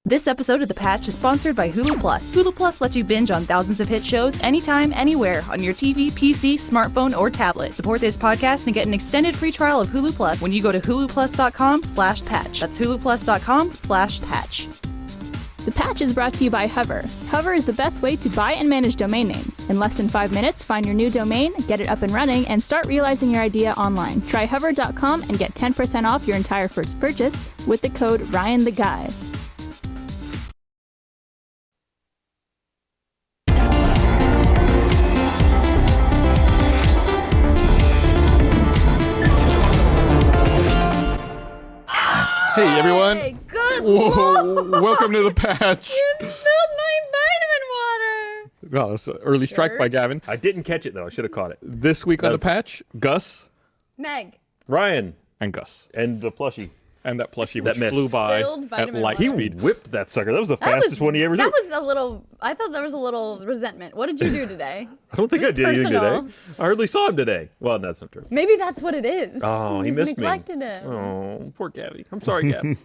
This episode of The Patch is sponsored by Hulu Plus. Hulu Plus lets you binge on thousands of hit shows anytime, anywhere, on your TV, PC, smartphone, or tablet. Support this podcast and get an extended free trial of Hulu Plus when you go to huluplus.com/patch. That's huluplus.com/patch. The Patch is brought to you by Hover. Hover is the best way to buy and manage domain names. In less than 5 minutes, find your new domain, get it up and running, and start realizing your idea online. Try hover.com and get 10% off your entire first purchase with the code RyanTheGuy. Hey everyone! Hey, good Whoa, Lord. welcome to The Patch! You spilled my vitamin water! Well, it's an early strike by Gavin. I didn't catch it though. I should have caught it. This week on The Patch, Gus Meg. Ryan and Gus. and the plushie. And that plushie That which missed. flew by Spilled at vitamin light water. speed. Whipped that sucker. That was the That fastest one he ever That did. was a little, I thought there was a little resentment. What did you do today? I don't think it I was did anything personal. today. I hardly saw him today. Well, that's not true. Maybe that's what it is. Oh, he You've missed me. neglected him. Oh, poor Gabby. I'm sorry, Gab.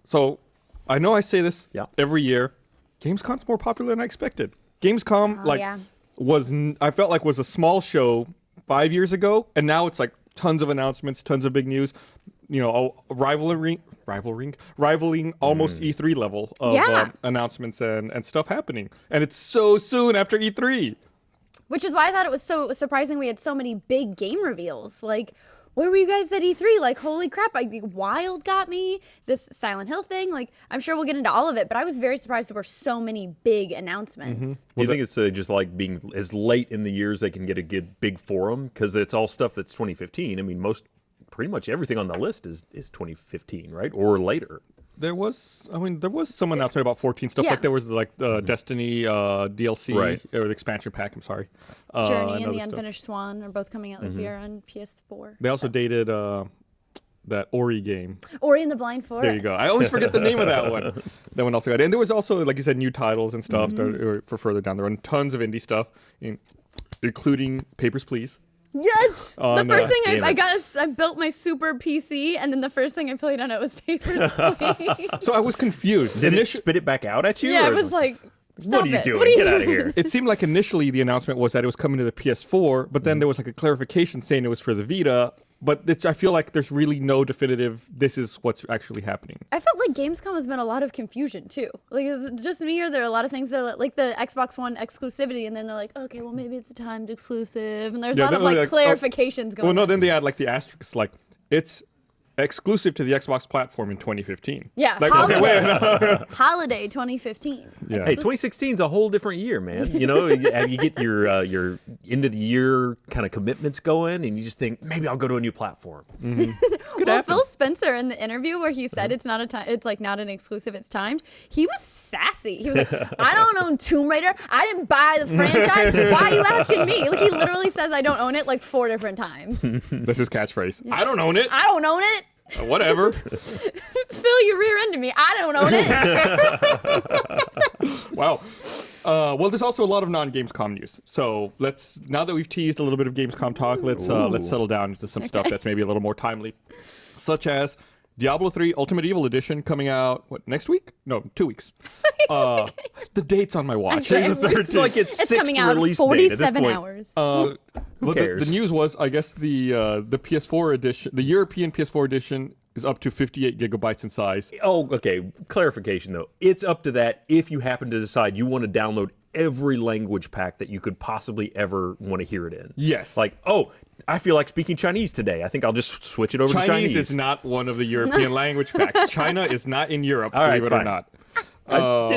So, I know I say this Yeah. every year. Gamescom's more popular than I expected. Gamescom, yeah. I felt like was a small show 5 years ago, and now it's like tons of announcements, tons of big news. You know, rivaling almost E3 level of Yeah. announcements and stuff happening. And it's so soon after E3. Which is why I thought it was so surprising we had so many big game reveals. Like, where were you guys at E3? Like, holy crap, Wild got me, this Silent Hill thing. Like, I'm sure we'll get into all of it, but I was very surprised there were so many big announcements. Do you think it's just like being as late in the years they can get a good big forum? Because it's all stuff that's 2015. I mean, pretty much everything on the list is 2015, right? Or later. There was some announcement about 14 stuff. Yeah. Like there was like the Destiny DLC Right. or the expansion pack. I'm sorry. Journey and other The stuff. Unfinished Swan are both coming out this year on PS4. They also dated that Ori game. Ori and the Blind Forest. There you go. I always forget the name of that one. That one also got. And there was also, like you said, new titles and stuff for further down the road. Tons of indie stuff, including Papers, Please. Yes! On, the first thing damn I built my super PC, and then the first thing I played on it was Papers, Please. So I was confused. Did it spit it back out at you? Yeah, or- it was like, stop What are you it. doing? What are you Get out of doing? here. It seemed like initially the announcement was that it was coming to the PS4, but then there was like a clarification saying it was for the Vita. But I feel like there's really no definitive, this is what's actually happening. I felt like Gamescom has been a lot of confusion, too. Like, is it just me, or there are a lot of things that are like the Xbox One exclusivity, and then they're like, okay, well, maybe it's a timed exclusive, and there's a lot of, like, clarifications going on. Well, no, then they add like the asterisk, like, it's exclusive to the Xbox platform in 2015. Yeah, Like, holiday. Holiday 2015. Yeah. Hey, 2016 is a whole different year, man. You know, you get your end of the year kind of commitments going, and you just think maybe I'll go to a new platform. Well, Phil Spencer in the interview where he said it's not it's like not an exclusive, it's timed. He was sassy. He was like, I don't own Tomb Raider. I didn't buy the franchise. Why are you asking me? Like, he literally says I don't own it like 4 different times. That's his catchphrase. I don't own it. I don't own it. Whatever. Phil, you rear-ended me. I don't own it. Wow. Well, there's also a lot of non-Gamescom news. So now that we've teased a little bit of Gamescom talk, let's settle down into some stuff that's maybe a little more timely, such as Diablo III Ultimate Evil Edition coming out, next week? No, 2 weeks. The date's on my watch. Okay. Today's the 13th. It's like its It's sixth coming out in release date at this 47 point. hours. Well, cares? the news was, I guess the PS4 edition, the European PS4 edition, is up to 58 gigabytes in size. Oh, okay. Clarification though, it's up to that if you happen to decide you want to download every language pack that you could possibly ever want to hear it in. Yes. Like, oh, I feel like speaking Chinese today. I think I'll just switch it over to Chinese. Chinese is not one of the European language packs. China is not in Europe, All right, believe it or fine. not.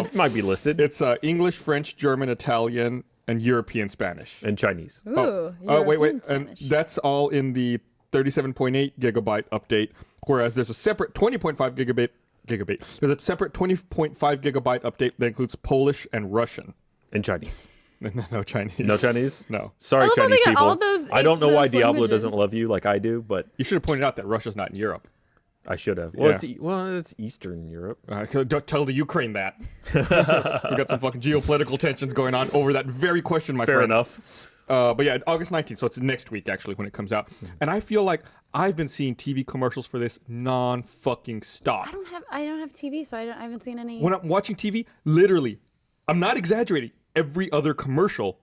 It might be listed. It's English, French, German, Italian, and European Spanish. And Chinese. Ooh, Wait. European And Spanish. that's all in the 37.8 gigabyte update, whereas there's a separate 20.5 gigabit. There's a separate 20.5 gigabyte update that includes Polish and Russian. And Chinese. No Chinese. No Chinese? No. Sorry, I love how Chinese they got people. all those I don't know why those Diablo languages. doesn't love you like I do, but You should have pointed out that Russia's not in Europe. I should have. Well, Yeah. it's Eastern Europe. Don't tell the Ukraine that. We got some fucking geopolitical tensions going on over that very question, my Fair friend. enough. But yeah, August 19th, so it's next week actually when it comes out. And I feel like I've been seeing TV commercials for this non-fucking-stop. I don't have TV, so I haven't seen any. When I'm watching TV, literally, I'm not exaggerating, every other commercial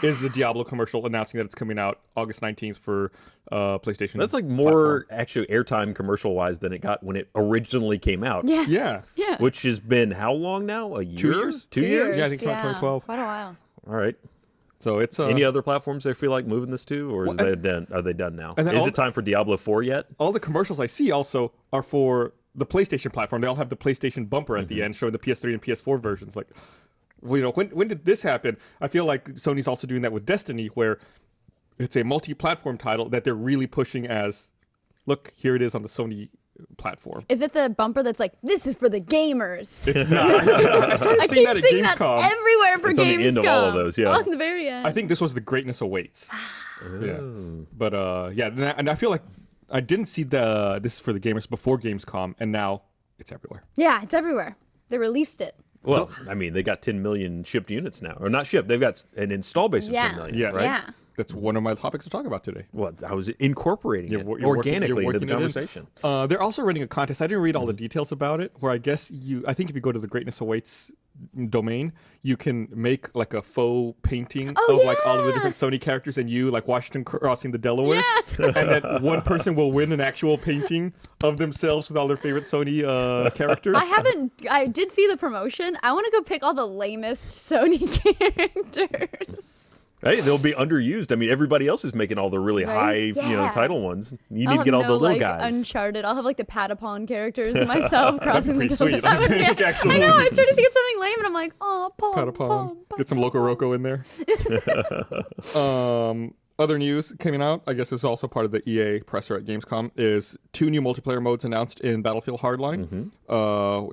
is the Diablo commercial announcing that it's coming out August 19th for PlayStation. That's like more actually airtime commercial-wise than it got when it originally came out. Yeah. Which has been how long now? A year? 2 years? 2 years? Yeah, I think 2012. Quite a while. All right. So it's any other platforms they feel like moving this to, or are they done now? Is it time for Diablo 4 yet? All the commercials I see also are for the PlayStation platform. They all have the PlayStation bumper at the end showing the PS3 and PS4 versions. Like, well, you know, when did this happen? I feel like Sony's also doing that with Destiny, where it's a multi-platform title that they're really pushing as, look, here it is on the Sony platform. Is it the bumper that's like, this is for the gamers? It's not. I keep seeing that everywhere for it's Gamescom. On the end of all of those, yeah. On the very end. I think this was the greatness awaits. Yeah. But yeah, and I feel like I didn't see this is for the gamers before Gamescom, and now it's everywhere. Yeah, it's everywhere. They released it. Well, I mean, they got 10 million shipped units now. Or not shipped, they've got an install base of 10 million, yes. right? Yeah. That's one of my topics to talk about today. Well, I was incorporating it You're organically working into the conversation. They're also running a contest. I didn't read all the details about it, where I guess I think if you go to the Greatness Awaits domain, you can make like a faux painting of like all of the different Sony characters and you, like Washington crossing the Delaware. And then one person will win an actual painting of themselves with all their favorite Sony characters. I did see the promotion. I want to go pick all the lamest Sony characters. Hey, they'll be underused. I mean, everybody else is making all the really high, title ones. You need to get all the little guys. Uncharted. I'll have like the Patapon characters and myself crossing the sweet. I know. I started to think of something lame, and I'm like, oh, Patapon. Get some Loco Roco in there. Other news coming out, I guess is also part of the EA presser at Gamescom, is 2 new multiplayer modes announced in Battlefield Hardline.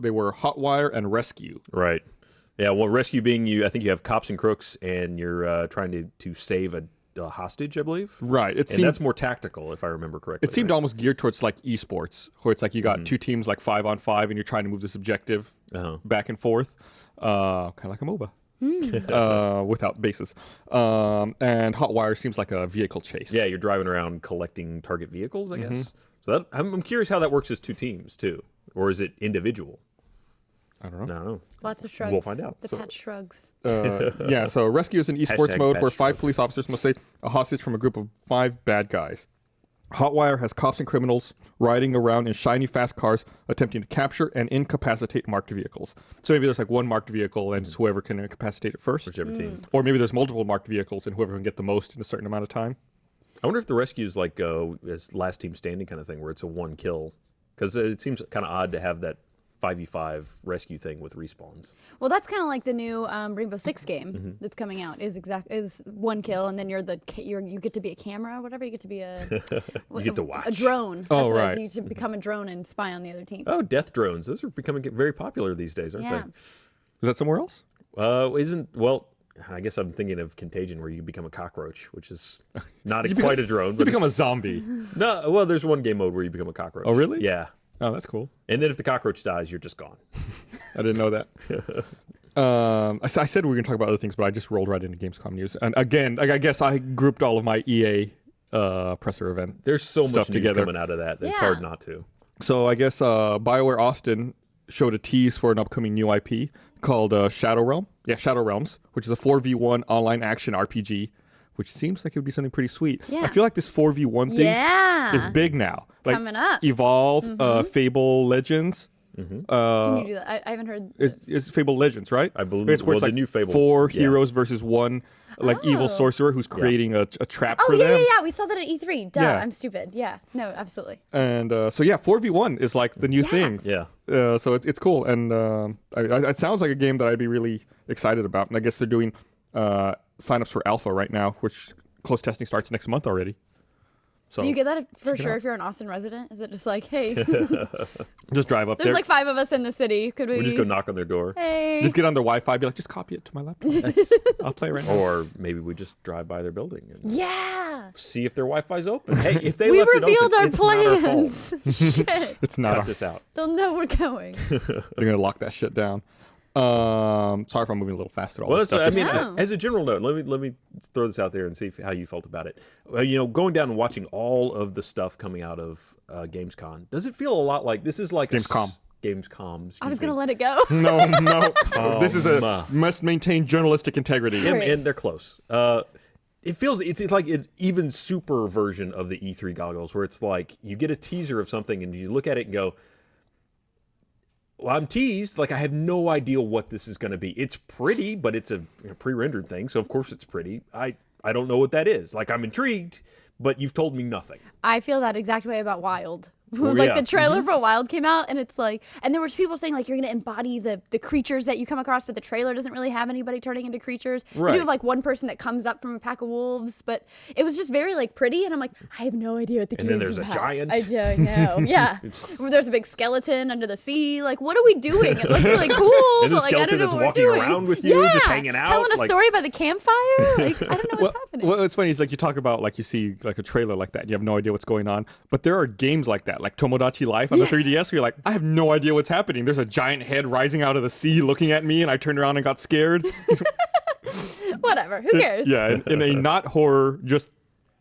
They were Hotwire and Rescue. Right. Yeah, well, rescue being I think you have cops and crooks, and you're trying to save a hostage, I believe. Right. That's more tactical, if I remember correctly. It seemed almost geared towards like esports, where it's like you got 2 teams like 5-on-5, and you're trying to move this objective back and forth, kind of like a MOBA, without bases. And Hotwire seems like a vehicle chase. Yeah, you're driving around collecting target vehicles, I guess. So I'm curious how that works as 2 teams, too. Or is it individual? I don't know. No. Lots of shrugs. We'll find out. The pet shrugs. Yeah, so Rescue is an esports mode where 5 police officers must save a hostage from a group of 5 bad guys. Hotwire has cops and criminals riding around in shiny fast cars attempting to capture and incapacitate marked vehicles. So maybe there's like one marked vehicle and it's whoever can incapacitate it first. Whichever team. Or maybe there's multiple marked vehicles and whoever can get the most in a certain amount of time. I wonder if the rescue is like as last team standing kind of thing, where it's a 1 kill. Because it seems kind of odd to have that 5v5 rescue thing with respawns. Well, that's kind of like the new Rainbow Six game that's coming out. Is 1 kill, and then you get to be a camera or whatever. You get to be you get to watch a drone. Oh, that's right. You should become a drone and spy on the other team. Oh, death drones. Those are becoming very popular these days, aren't they? Is that somewhere else? I guess I'm thinking of Contagion, where you become a cockroach, which is not quite a drone. You But become a zombie. No, well, there's one game mode where you become a cockroach. Oh, really? Yeah. Oh, that's cool. And then if the cockroach dies, you're just gone. I didn't know that. I said we were going to talk about other things, but I just rolled right into Gamescom news. And again, I guess I grouped all of my EA presser event There's so much news together. coming out of that it's hard not to. So I guess BioWare Austin showed a tease for an upcoming new IP called Shadow Realm. Yeah, Shadow Realms, which is a 4v1 online action RPG, which seems like it would be something pretty sweet. Yeah. I feel like this 4v1 thing is big now. Like Coming up. Evolve, Fable Legends. Can you do that? I haven't heard. It's Fable Legends, right? I believe it's where it's the like new Fable. 4 heroes versus 1 evil sorcerer who's creating a trap for them. Yeah. We saw that at E3. Duh, Yeah. I'm stupid. Yeah. No, absolutely. And so 4v1 is like the new thing. Yeah. So it's cool, and it sounds like a game that I'd be really excited about. And I guess they're doing signups for alpha right now, which closed testing starts next month already. So Do you get that for sure if you're an Austin resident? Is it just like, hey, just drive up there's there, like 5 of us in the city. Could we? We just go knock on their door. Hey. just get on their Wi-Fi, be like, just copy it to my laptop. I'll play it right now. Or maybe we just drive by their building and Yeah. see if their Wi-Fi's open. Hey, if they We left revealed it open, our it's not our plans. fault. Shit. It's not. Cut this out. They'll know we're going. They're gonna lock that shit down. Sorry if I'm moving a little faster. All Well, this stuff. I mean, No. as a general note, let me throw this out there and see how you felt about it. Going down and watching all of the stuff coming out of Gamescom, does it feel a lot like this is like Gamescom. Gamescom. I was gonna let it go. No. This is must maintain journalistic integrity. Sorry. and they're close. It feels it's like an even super version of the E3 goggles, where it's like you get a teaser of something and you look at it and go, well, I'm teased. Like, I have no idea what this is going to be. It's pretty, but it's a pre-rendered thing, so of course it's pretty. I don't know what that is. Like, I'm intrigued, but you've told me nothing. I feel that exact way about Wild. Oh, Like yeah. the trailer for Wild came out, and it's like, and there was people saying like you're gonna embody the creatures that you come across, but the trailer doesn't really have anybody turning into creatures. They Right. do have like one person that comes up from a pack of wolves, but it was just very like pretty, and I'm like, I have no idea what the And kid then is there's a about. giant. I don't know. Yeah, there's a big skeleton under the sea. Like, what are we doing? It looks really cool. And a but, like, I skeleton don't know that's what we're walking doing. around with you, yeah. just hanging out, telling a like- story by the campfire. Like, I don't know what's happening. Well, it's funny. It's like you talk about like you see like a trailer like that, and you have no idea what's going on. But there are games like that, like Tomodachi Life on the 3DS, where you're like, I have no idea what's happening. There's a giant head rising out of the sea, looking at me, and I turned around and got scared. Whatever. Who cares? Yeah, in a not horror, just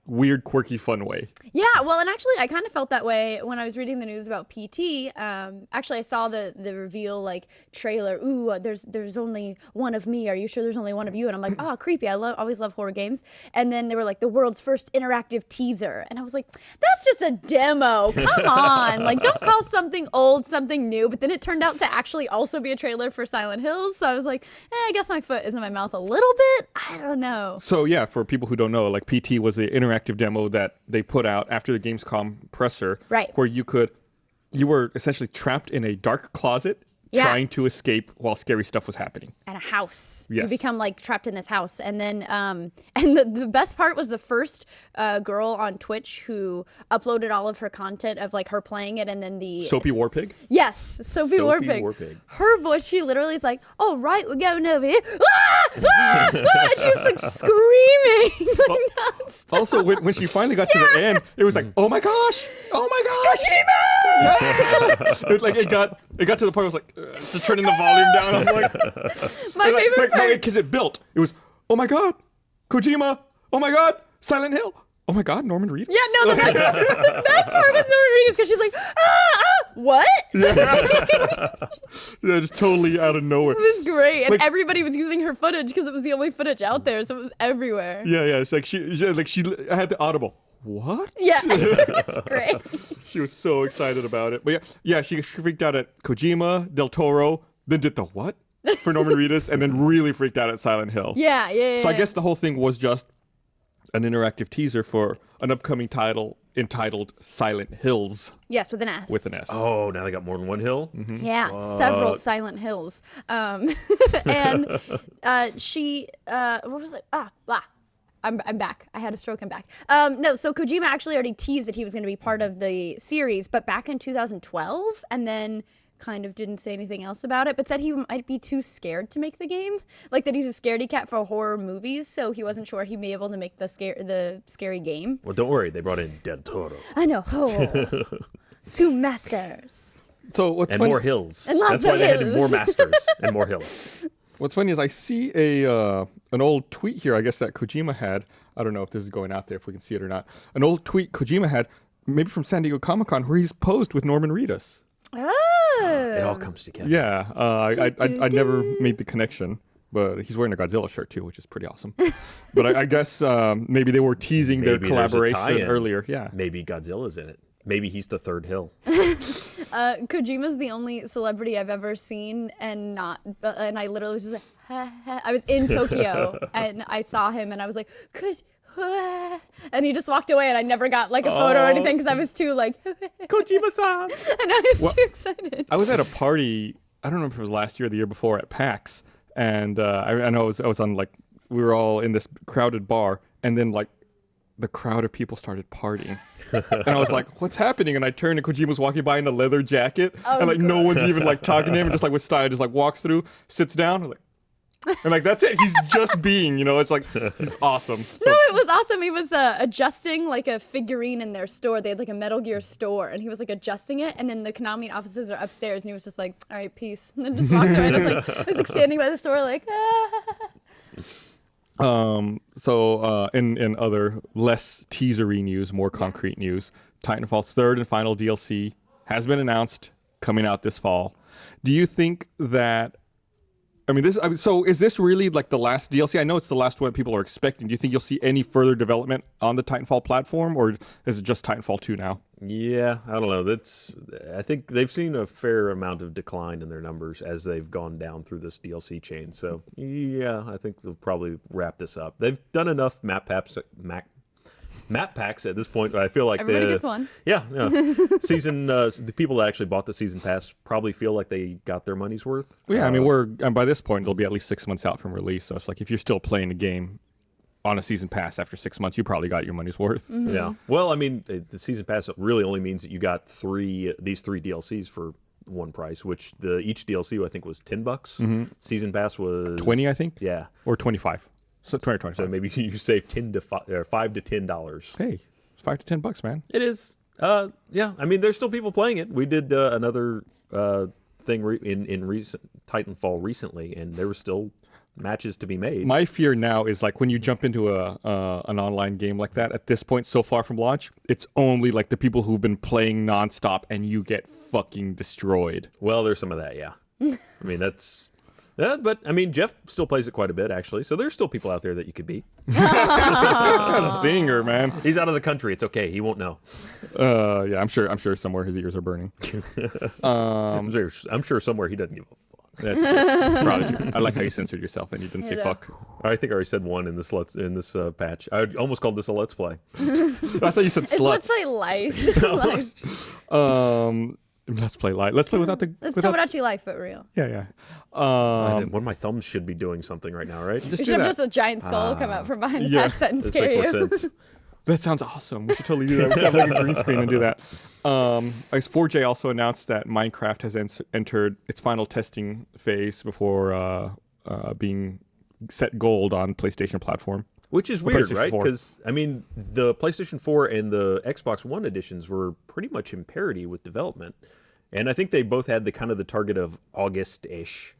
weird, quirky, fun way. Yeah, well, and actually, I kind of felt that way when I was reading the news about PT. Actually, I saw the reveal like trailer. Ooh, there's only one of me. Are you sure there's only one of you? And I'm like, oh, creepy. I always love horror games. And then they were like the world's first interactive teaser, and I was like, that's just a demo. Come on, like don't call something old something new. But then it turned out to actually also be a trailer for Silent Hills. So I was like, I guess my foot is in my mouth a little bit. I don't know. So yeah, for people who don't know, like PT was the interactive demo that they put out after the Gamescom presser, Right. where you were essentially trapped in a dark closet Yeah. trying to escape while scary stuff was happening. At a house. Yes. You become like trapped in this house. And then and the best part was the first girl on Twitch who uploaded all of her content of like her playing it, and then the Soapy Warpig. Yes, Sophie Soapy Warpig. Warpig. Her voice, she literally is like, "Oh right, we're going over here." Ah! Ah! Ah! And she was like screaming. Like, nonstop. Also, when she finally got to the end, it was like, oh my gosh, oh my gosh. Kojima! It was like it got to the point where I was like, just turning the volume down. I was like, My favorite part. because it built. It was, oh my god, Kojima. Oh my god, Silent Hill. Oh my god, Norman Reedus. Yeah, no, the best part was Norman Reedus because she's like, what? Yeah, just totally out of nowhere. It was great, and Like- everybody was using her footage because it was the only footage out there, so it was everywhere. Yeah, it's like she had the audible. What? Yeah, it's great. She was so excited about it. But yeah, she freaked out at Kojima, Del Toro, then did the what for Norman Reedus, and then really freaked out at Silent Hill. Yeah. So I guess the whole thing was just an interactive teaser for an upcoming title entitled Silent Hills Yes, with an S. with an S. Oh, now they got more than one hill? Yeah, several Silent Hills. And she, what was it? Blah. I'm back. I had a stroke. I'm back. No, so Kojima actually already teased that he was going to be part of the series, but back in 2012, and then kind of didn't say anything else about it, but said he might be too scared to make the game. Like that he's a scaredy cat for horror movies, so he wasn't sure he'd be able to make the scary game. Well, don't worry. They brought in Del Toro. I know. Oh, two masters. So what's And funny, more hills. And lots That's why of they had hills. more masters and more hills. What's funny is I see an old tweet here, I guess that Kojima had. I don't know if this is going out there, if we can see it or not. An old tweet Kojima had, maybe from San Diego Comic-Con, where he's posed with Norman Reedus. Oh. It all comes together. Yeah, I never made the connection, but he's wearing a Godzilla shirt too, which is pretty awesome. But I guess maybe they were teasing their Maybe there's a collaboration tie-in. earlier. Yeah. Maybe Godzilla's in it. Maybe he's the third hill. Kojima's the only celebrity I've ever seen and I literally was just like, ha, ha. I was in Tokyo and I saw him and I was like, and he just walked away and I never got like a photo or anything because I was too like, Kojima-san! and I was too excited. I was at a party, I don't remember if it was last year or the year before at PAX, and I know I was on like, we were all in this crowded bar, and then like the crowd of people started partying. And I was like, what's happening? And I turned and Kojima's walking by in a leather jacket, and like no one's even like talking to him, and just like with style, just like walks through, sits down, and like, And like, that's it. He's just being, it's like, he's awesome. No, it was awesome. He was adjusting like a figurine in their store. They had like a Metal Gear store, and he was like adjusting it. And then the Konami offices are upstairs, and he was just like, "All right, peace," and then just walked away. And I was like standing by the store, like. So in other less teasery news, more concrete news, Titanfall's third and final DLC has been announced, coming out this fall. Do you think that? So is this really like the last DLC? I know it's the last one people are expecting. Do you think you'll see any further development on the Titanfall platform, or is it just Titanfall 2 now? Yeah, I don't know. I think they've seen a fair amount of decline in their numbers as they've gone down through this DLC chain. So yeah, I think they'll probably wrap this up. They've done enough map packs at this point. I feel like everybody gets one. Yeah. Season the people that actually bought the season pass probably feel like they got their money's worth. Yeah, and by this point it'll be at least 6 months out from release. So it's like if you're still playing a game on a season pass after 6 months, you probably got your money's worth. Mm-hmm. Yeah. Well, the season pass really only means that you got these three DLCs for one price, which each DLC I think was $10. Mm-hmm. Season pass was 20, I think. Yeah. Or 25. So 20. So maybe you save $5 to $10. Hey, it's $5 to $10, man. It is. Yeah. There's still people playing it. We did another thing in recent Titanfall recently, and there were still matches to be made. My fear now is like when you jump into an online game like that. At this point, so far from launch, it's only like the people who've been playing nonstop, and you get fucking destroyed. Well, there's some of that. Yeah. That's. Yeah, but Jeff still plays it quite a bit, actually. So there's still people out there that you could beat. Zinger, man. He's out of the country. It's okay. He won't know. Yeah, I'm sure somewhere his ears are burning. I'm sure somewhere he doesn't give a fuck. That's probably true. I like how you censored yourself and you didn't say fuck. I think I already said one in this patch. I almost called this a let's play. I thought you said sluts. Let's play life. Let's play light. Let's play without the. Let's Tomodachi Life, but real. Yeah. One of my thumbs should be doing something right now, right? We should have just a giant skull come out from behind the patch set and scare makes you. more sense. That sounds awesome. We should totally do that. We should have like a green screen and do that. I guess 4J also announced that Minecraft has entered its final testing phase before being set gold on PlayStation platform. Which is weird, right? Because, the PlayStation 4 and the Xbox One editions were pretty much in parity with development. And I think they both had the target of August-ish.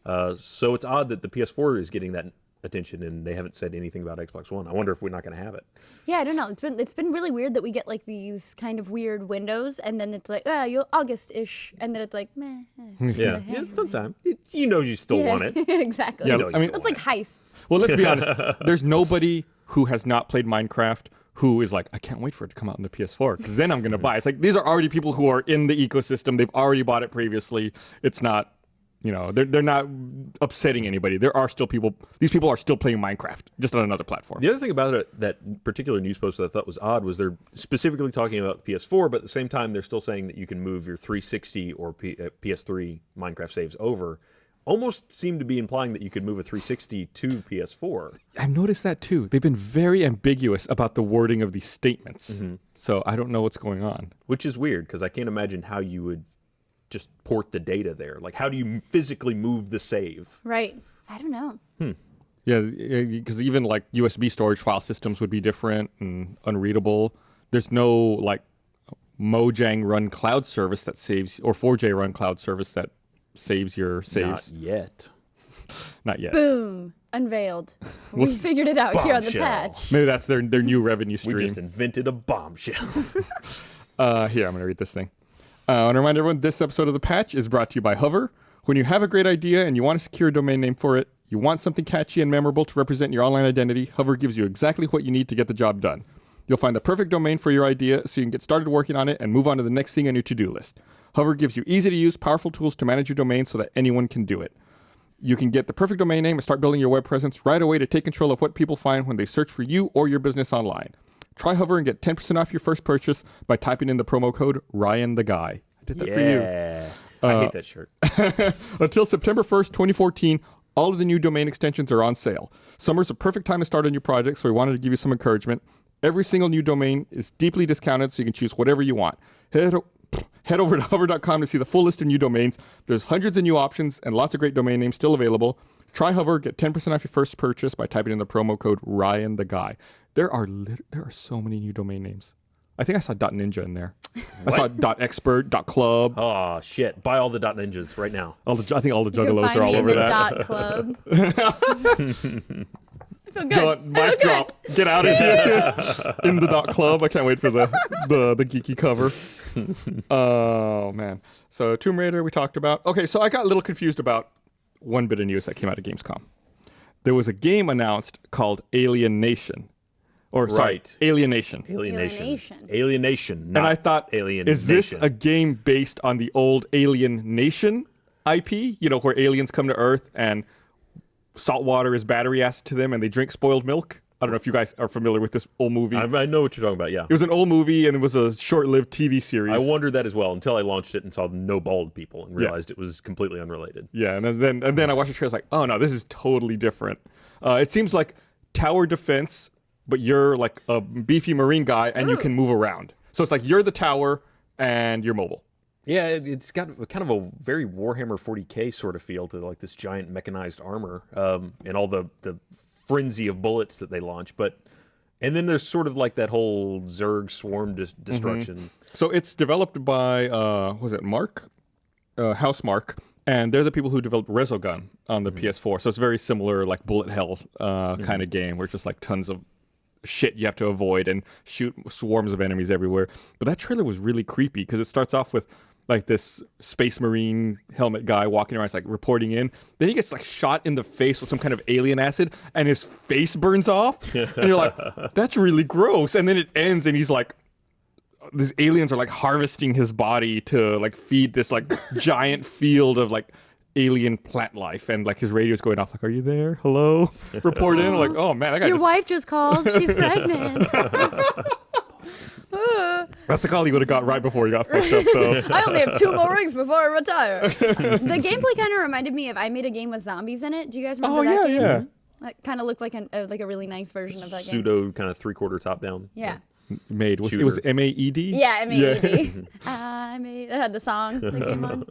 So it's odd that the PS4 is getting that attention and they haven't said anything about Xbox One. I wonder if we're not going to have it. Yeah, I don't know. It's been really weird that we get like these kind of weird windows, and then it's like, you're August-ish, and then it's like, meh. Yeah, sometimes. You still want it. Exactly. Yeah, it's like heists. Well, let's be honest. There's nobody who has not played Minecraft who is like, I can't wait for it to come out on the PS4 because then I'm going to buy it. It's like these are already people who are in the ecosystem. They've already bought it previously. It's not, they're not upsetting anybody. There are still people. These people are still playing Minecraft, just on another platform. The other thing about it, that particular news post that I thought was odd, was they're specifically talking about the PS4, but at the same time, they're still saying that you can move your 360 or PS3 Minecraft saves over. Almost seemed to be implying that you could move a 360 to PS4. I've noticed that too. They've been very ambiguous about the wording of these statements. Mm-hmm. So I don't know what's going on. Which is weird, because I can't imagine how you would just port the data there. Like, how do you physically move the save? Right. I don't know. Yeah, because even like USB storage file systems would be different and unreadable. There's no like Mojang run cloud service that saves, or 4J run cloud service that saves your saves. Not yet. Not yet. Boom. Unveiled. We figured it out here on the patch. Maybe that's their new revenue stream. We just invented a bombshell. Here, I'm going to read this thing. I want to remind everyone this episode of The Patch is brought to you by Hover. When you have a great idea and you want to secure a domain name for it, you want something catchy and memorable to represent your online identity, Hover gives you exactly what you need to get the job done. You'll find the perfect domain for your idea so you can get started working on it and move on to the next thing on your to-do list. Hover gives you easy-to-use, powerful tools to manage your domain so that anyone can do it. You can get the perfect domain name and start building your web presence right away to take control of what people find when they search for you or your business online. Try Hover and get 10% off your first purchase by typing in the promo code RyanTheGuy. I did that for you. I hate that shirt. Until September 1st, 2014, all of the new domain extensions are on sale. Summer's a perfect time to start a new project, so we wanted to give you some encouragement. Every single new domain is deeply discounted, so you can choose whatever you want. Head over to hover.com to see the full list of new domains. There's hundreds of new options and lots of great domain names still available. Try Hover, get 10% off your first purchase by typing in the promo code Ryan the Guy. There are so many new domain names. I think I saw .ninja in there. I saw .expert, .club. Oh, shit. Buy all the .ninjas right now. I think all the You can Juggalos find are all me in over the that. .club. I feel good. Done. Mic drop. Get out of here. In the .club. I can't wait for the geeky cover. Oh, man. So Tomb Raider we talked about. Okay, so I got a little confused about one bit of news that came out of Gamescom. There was a game announced called Alienation. Alienation. Alienation. And I thought, Alienation. is this a game based on the old Alien Nation IP? You know, where aliens come to Earth and salt water is battery acid to them and they drink spoiled milk? I don't know if you guys are familiar with this old movie. I know what you're talking about, yeah. It was an old movie and it was a short-lived TV series. I wondered that as well until I launched it and saw no bald people and realized it was completely unrelated. Yeah, and then I watched the trailer. I was like, oh no, this is totally different. It seems like tower defense, but you're like a beefy marine guy and you can move around. So it's like you're the tower and you're mobile. Yeah, it's got kind of a very Warhammer 40K sort of feel to like this giant mechanized armor and all the frenzy of bullets that they launch. And then there's sort of like that whole Zerg swarm destruction. Mm-hmm. So it's developed by, was it Mark? House Mark. And they're the people who developed Resogun on the PS4. So it's very similar, like bullet hell kind of game where it's just like tons of shit you have to avoid and shoot swarms of enemies everywhere. But that trailer was really creepy because it starts off with like this space marine helmet guy walking around, like reporting in. Then he gets like shot in the face with some kind of alien acid and his face burns off. And you're like, that's really gross. And then it ends and he's like, these aliens are like harvesting his body to like feed this like giant field of like alien plant life, and like his radio's going off like, are you there? Hello? Report in. I'm like, oh man, I got Your wife just called. She's pregnant. That's the call he would have got right before he got fucked up though. I only have 2 more rings before I retire. The gameplay kind of reminded me of, I made a game with zombies in it. Do you guys remember that game? Yeah. That kind of looked like a really nice version of that game. Pseudo kind of 3/4 top down. Yeah. Made. It was M-A-E-D? Yeah, M-A-E-D. That had the song that came on.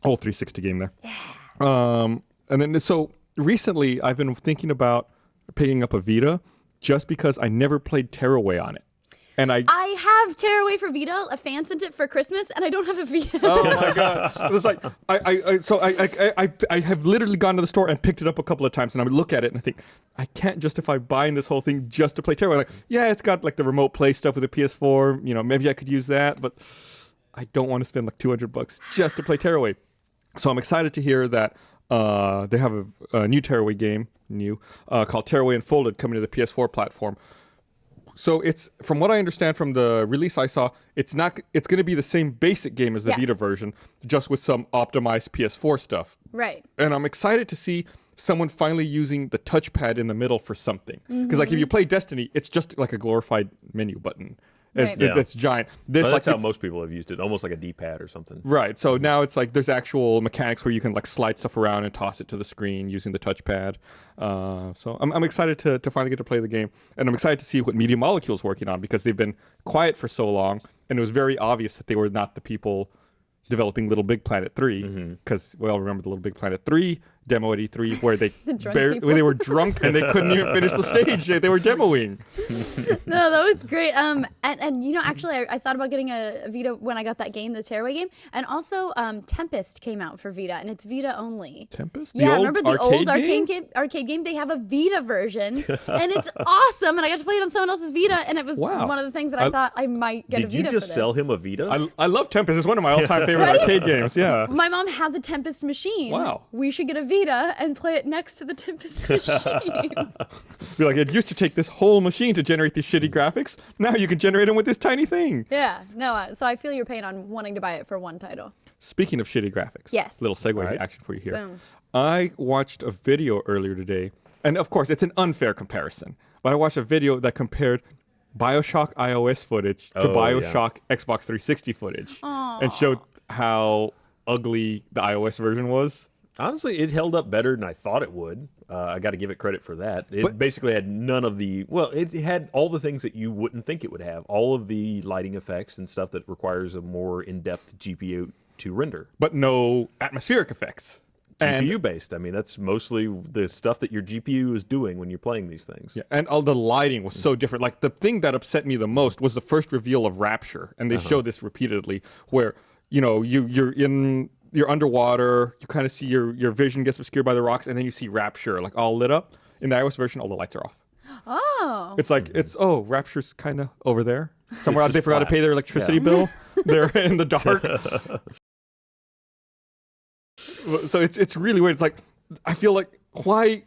Whole 360 game there. Yeah. And then so recently I've been thinking about picking up a Vita just because I never played Tearaway on it. And I have Tearaway for Vita. A fan sent it for Christmas, and I don't have a Vita. Oh my god! It was like I have literally gone to the store and picked it up a couple of times, and I would look at it and I think I can't justify buying this whole thing just to play Tearaway. Like, yeah, it's got like the remote play stuff with the PS4. You know, maybe I could use that, but I don't want to spend like $200 just to play Tearaway. So I'm excited to hear that they have a new Tearaway game, called Tearaway Unfolded coming to the PS4 platform. So it's, from what I understand from the release I saw, it's going to be the same basic game as the Vita version, just with some optimized PS4 stuff. Right. And I'm excited to see someone finally using the touchpad in the middle for something. Because like if you play Destiny, it's just like a glorified menu button. It's giant. That's how most people have used it, almost like a D-pad or something. Right. So now it's like there's actual mechanics where you can like slide stuff around and toss it to the screen using the touchpad. So I'm excited to finally get to play the game, and I'm excited to see what Media Molecule's working on because they've been quiet for so long, and it was very obvious that they were not the people developing Little Big Planet 3, because we all remember the Little Big Planet 3 demo at E3 where where they were drunk and they couldn't even finish the stage they were demoing. No, that was great. And you know, actually, I thought about getting a Vita when I got that game, the Tearaway game, and also Tempest came out for Vita, and it's Vita only. Tempest? Yeah, remember the old arcade game? They have a Vita version, and it's awesome. And I got to play it on someone else's Vita, and it was one of the things that I thought I might get a Vita for. Did you just sell him a Vita? I love Tempest. It's one of my all-time favorite arcade games. Yeah. My mom has a Tempest machine. Wow. We should get a Vita and play it next to the Tempest machine. Be like, it used to take this whole machine to generate these shitty graphics. Now you can generate them with this tiny thing. Yeah. No. So I feel your pain on wanting to buy it for one title. Speaking of shitty graphics. Yes. Little segue action for you here. Boom. I watched a video earlier today, and of course it's an unfair comparison, but I watched a video that compared BioShock iOS footage to BioShock Xbox 360 footage and showed how ugly the iOS version was. Honestly, it held up better than I thought it would. I got to give it credit for that. It basically had none of the... Well, it had all the things that you wouldn't think it would have. All of the lighting effects and stuff that requires a more in-depth GPU to render. But no atmospheric effects. GPU based. I mean, that's mostly the stuff that your GPU is doing when you're playing these things. Yeah, and all the lighting was so different. Like, the thing that upset me the most was the first reveal of Rapture, and they show this repeatedly, where you're underwater, you kind of see your vision gets obscured by the rocks, and then you see Rapture like all lit up. In the iOS version, all the lights are off. Oh. It's like Rapture's kind of over there somewhere. They forgot to pay their electricity bill. They're in the dark. So it's really weird. It's like, I feel like, why,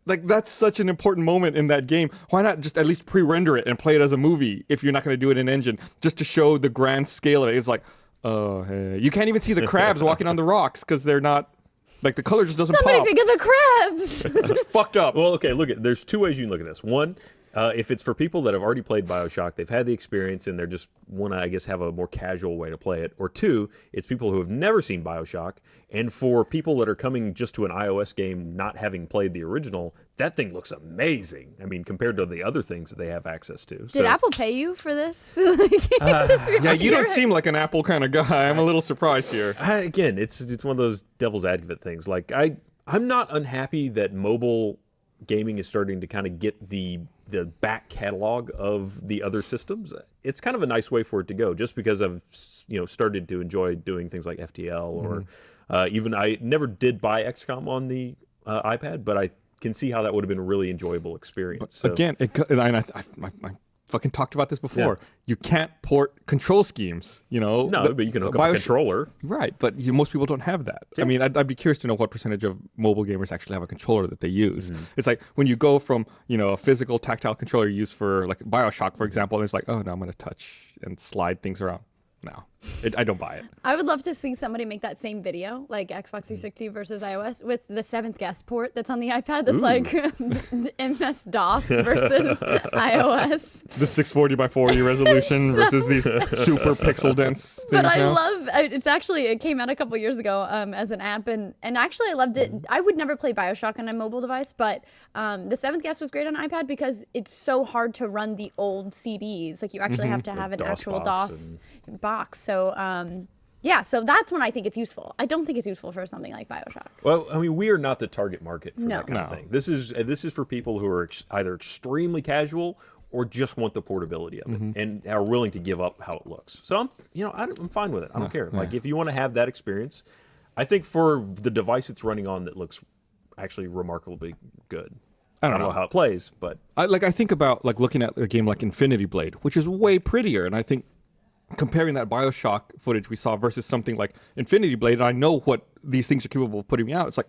like, that's such an important moment in that game. Why not just at least pre-render it and play it as a movie if you're not going to do it in engine, just to show the grand scale of it? It's like, oh, hey. You can't even see the crabs walking on the rocks because they're not, like, the color just doesn't Somebody pop. think of the crabs. It's fucked up. Well, okay, there's two ways you can look at this. One, if it's for people that have already played BioShock, they've had the experience and they're just want to, I guess, have a more casual way to play it. Or two, it's people who have never seen BioShock, and for people that are coming just to an iOS game not having played the original, that thing looks amazing. I mean, compared to the other things that they have access to. Did Apple pay you for this? Yeah, you don't seem like an Apple kind of guy. I'm a little surprised here. Again, it's one of those devil's advocate things. Like, I'm not unhappy that mobile gaming is starting to kind of get the back catalog of the other systems. It's kind of a nice way for it to go, just because I've started to enjoy doing things like FTL or even I never did buy XCOM on the iPad, but I can see how that would have been a really enjoyable experience. So. Again, I fucking talked about this before. Yeah. You can't port control schemes, No, but you can hook up a controller. Right, but most people don't have that. Yeah. I mean, I'd be curious to know what percentage of mobile gamers actually have a controller that they use. It's like when you go from, a physical tactile controller used for, like, BioShock, for example, and it's like, oh, no, I'm going to touch and slide things around. No, I don't buy it. I would love to see somebody make that same video, like Xbox 360 versus iOS, with the 7th guest port that's on the iPad. That's like MS-DOS versus iOS. The 640 by 40 resolution versus these super pixel dense things. But I love it came out a couple years ago as an app, and actually I loved it. I would never play BioShock on a mobile device, but the 7th guest was great on iPad because it's so hard to run the old CDs. Like, you actually have to have an actual DOS box. So so that's when I think it's useful. I don't think it's useful for something like BioShock. Well, I mean, we are not the target market for that kind of thing. This is for people who are either extremely casual or just want the portability of it and are willing to give up how it looks. So I'm fine with it. I don't care. Like, if you want to have that experience, I think for the device it's running on, that looks actually remarkably good. I don't know how it plays, but I think about, like, looking at a game like Infinity Blade, which is way prettier, and I think comparing that BioShock footage we saw versus something like Infinity Blade, and I know what these things are capable of putting me out. It's like,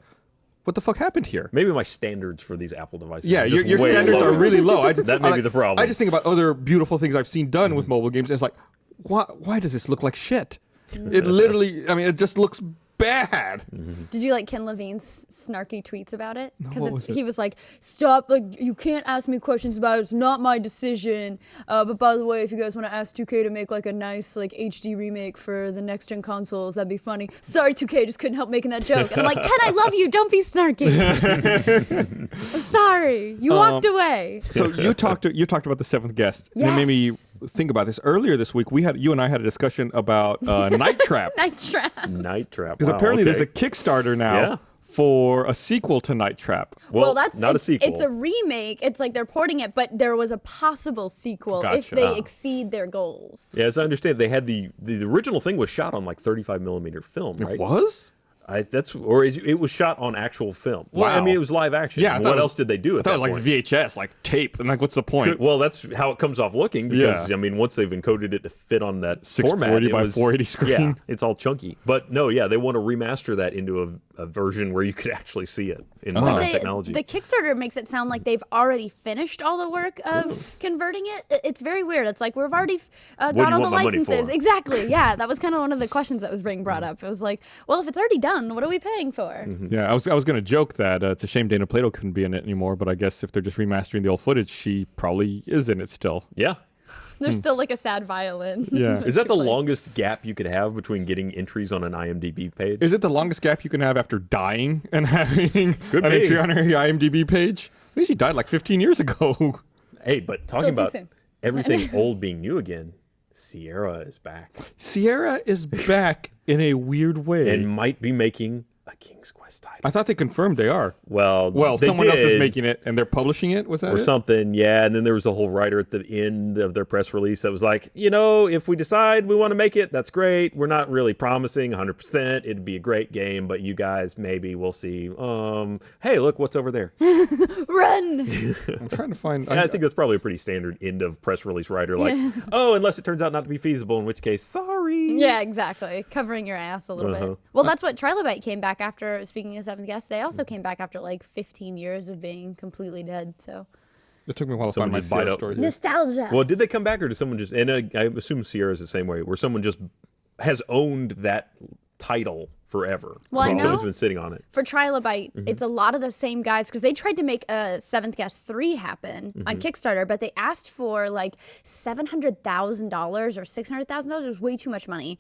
what the fuck happened here? Maybe my standards for these Apple devices. Yeah, are your standards are really low. That may be the problem. I just think about other beautiful things I've seen done with mobile games. And it's like, why does this look like shit? It literally, it just looks bad. Did you like Ken Levine's snarky tweets about it? Because he was like, stop, like, you can't ask me questions about it. It's not my decision. But by the way, if you guys want to ask 2K to make, like, a nice, like, HD remake for the next gen consoles, that'd be funny. Sorry, 2K, just couldn't help making that joke. And I'm like, Ken, I love you. Don't be snarky. I'm sorry. You walked away. So you talked about the 7th guest. Yes. And it made me think about this. Earlier this week, you and I had a discussion about Night Trap. Night Trap. Because apparently there's a Kickstarter now for a sequel to Night Trap. Well, that's not a sequel. It's a remake. It's like they're porting it, but there was a possible sequel if they exceed their goals. Yeah, as I understand, they had the original thing was shot on, like, 35mm film, right? It was? It was shot on actual film. Wow. Well, I mean, it was live action. Yeah. What else did they do at that point? Like VHS, like tape, and like, what's the point? Well, that's how it comes off looking. Because I mean, once they've encoded it to fit on that 640 by 480 screen. Yeah, it's all chunky. But no, they want to remaster that into a version where you could actually see it in modern technology. The Kickstarter makes it sound like they've already finished all the work of converting it. It's very weird. It's like, we've already got all the licenses. Exactly. Yeah, that was kind of one of the questions that was being brought up. It was like, well, if it's already done, what are we paying for? Yeah, I was going to joke that it's a shame Dana Plato couldn't be in it anymore, but I guess if they're just remastering the old footage, she probably is in it still. Yeah. There's still, like, a sad violin. Yeah. Is that the longest gap you could have between getting entries on an IMDb page? Is it the longest gap you can have after dying and having an entry on her IMDb page? I think she died like 15 years ago. Hey, but talking about everything old being new again, Sierra is back. Sierra is back in a weird way. And might be making a King's Quest title. I thought they confirmed they are. Well, someone else is did. making it and they're publishing it. Was that Or it? something, yeah. And then there was a whole writer at the end of their press release that was like, if we decide we want to make it, that's great. We're not really promising 100%. It'd be a great game, but you guys, maybe we'll see. Hey, look what's over there. Run! I'm trying to find. I think that's probably a pretty standard end of press release writer. Like, unless it turns out not to be feasible, in which case, sorry. Yeah, exactly. Covering your ass a little bit. Well, that's what Trilobite came back after. Speaking of Seventh Guest, they also came back after like 15 years of being completely dead. So It took me a while to Someone find my just bite Sierra up. story here. nostalgia. Well, did they come back or did someone just, and I assume Sierra's the same way, where someone just has owned that title forever. Well, I know. Someone's been sitting on it. For Trilobite, it's a lot of the same guys because they tried to make a Seventh Guest 3 happen on Kickstarter, but they asked for like $700,000 or $600,000. It was way too much money.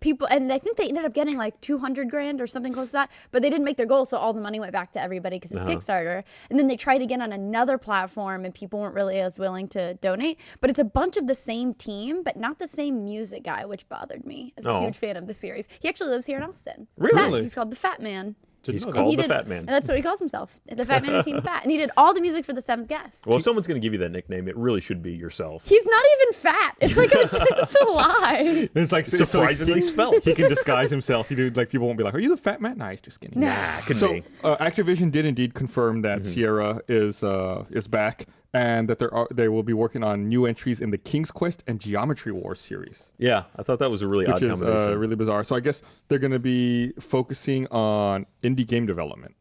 People, and I think they ended up getting like $200,000 or something close to that, but they didn't make their goal, so all the money went back to everybody because it's Kickstarter. And then they tried again on another platform, and people weren't really as willing to donate. But it's a bunch of the same team, but not the same music guy, which bothered me as a huge fan of the series. He actually lives here in Austin. Really? Fat. He's called the Fat Man. He's know that. called He the did- Fat Man. And that's what he calls himself. The Fat Man and Team Fat. And he did all the music for the Seventh Guest. Well, if someone's going to give you that nickname, it really should be yourself. He's not even fat. It's like it's a lie. It's like Surprisingly svelte. He can disguise himself. Like people won't be like, "Are you the fat man?" Nah, he's too skinny. Nah, couldn't So be. Activision did indeed confirm that Sierra is back, and that they will be working on new entries in the King's Quest and Geometry Wars series, Yeah, I thought that was a really odd which is combination. really bizarre. So I guess they're going to be focusing on indie game development.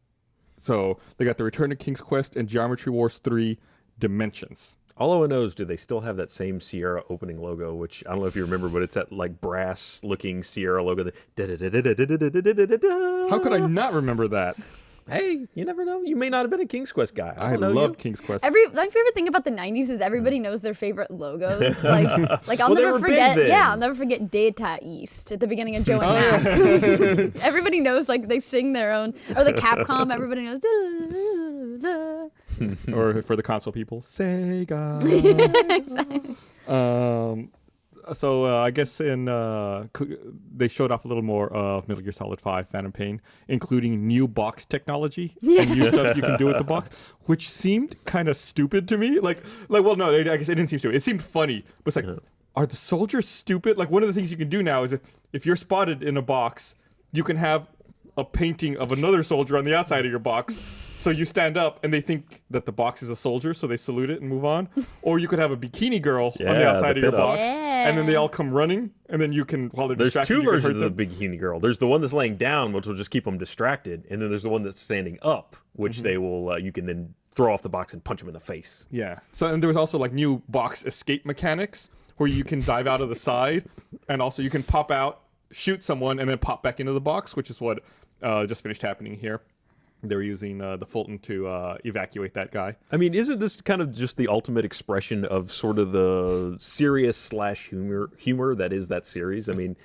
So they got the Return to King's Quest and Geometry Wars 3 Dimensions. All I know is, do they still have that same Sierra opening logo, which I don't know if you remember, but it's that like brass-looking Sierra logo. How could I not remember that? Hey, you never know. You may not have been a King's Quest guy. I don't know love you. King's Quest. My favorite thing about the '90s is everybody knows their favorite logos. Like I'll Well, they never were big forget. then. Yeah, I'll never forget Data East at the beginning of Joe and Mac. Everybody knows, like they sing their own, or the Capcom. Everybody knows. Or for the console people, Sega. So I guess they showed off a little more of Metal Gear Solid 5 Phantom Pain, including new box technology and new stuff you can do with the box, which seemed kind of stupid to me. Well, no, I guess it didn't seem stupid. It seemed funny, but it's like, are the soldiers stupid? Like, one of the things you can do now is if you're spotted in a box, you can have a painting of another soldier on the outside of your box. So you stand up and they think that the box is a soldier, so they salute it and move on. Or you could have a bikini girl on the outside of your pinup. box, and then they all come running, and then you can, while they're There's distracted, two you can versions hurt of the bikini girl. There's the one that's laying down, which will just keep them distracted, and then there's the one that's standing up, which they will you can then throw off the box and punch them in the face. Yeah. So and there was also like new box escape mechanics where you can dive out of the side, and also you can pop out, shoot someone, and then pop back into the box, which is what just finished happening here. They were using the Fulton to evacuate that guy. I mean, isn't this kind of just the ultimate expression of sort of the serious / humor that is that series? I mean,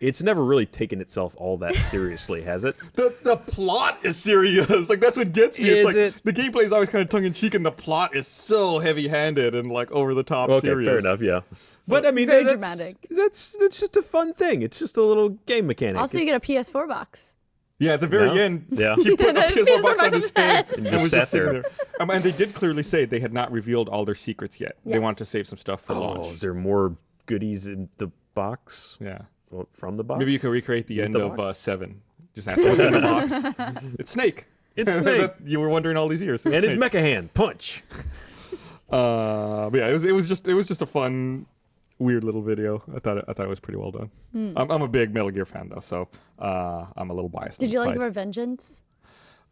it's never really taken itself all that seriously, has it? The plot is serious. Like, that's what gets me. Is It's like it? the gameplay is always kind of tongue in cheek, and the plot is so heavy-handed and like over the top Okay, serious. fair enough, yeah. But I mean, Very that's dramatic. That's just a fun thing. It's just a little game mechanic. Also, you get a PS4 box. Yeah, at the very No? end, Yeah. he put a PS4 PS4 box box on his head And and just was sat just sitting there. there. And they did clearly say they had not revealed all their secrets yet. They Yes. wanted to save some stuff for Oh, launch. is there more goodies in the box? Yeah. Well, from the box? Maybe you can recreate the Use end the of box? 7. Just ask what's in the box. It's Snake. It's Snake. That you were wondering all these years. And his Snake. mecha hand, punch. But yeah, it was just a fun, weird little video. I thought it was pretty well done. I'm a big Metal Gear fan though, so I'm a little biased. Did on you the like side. Revengeance?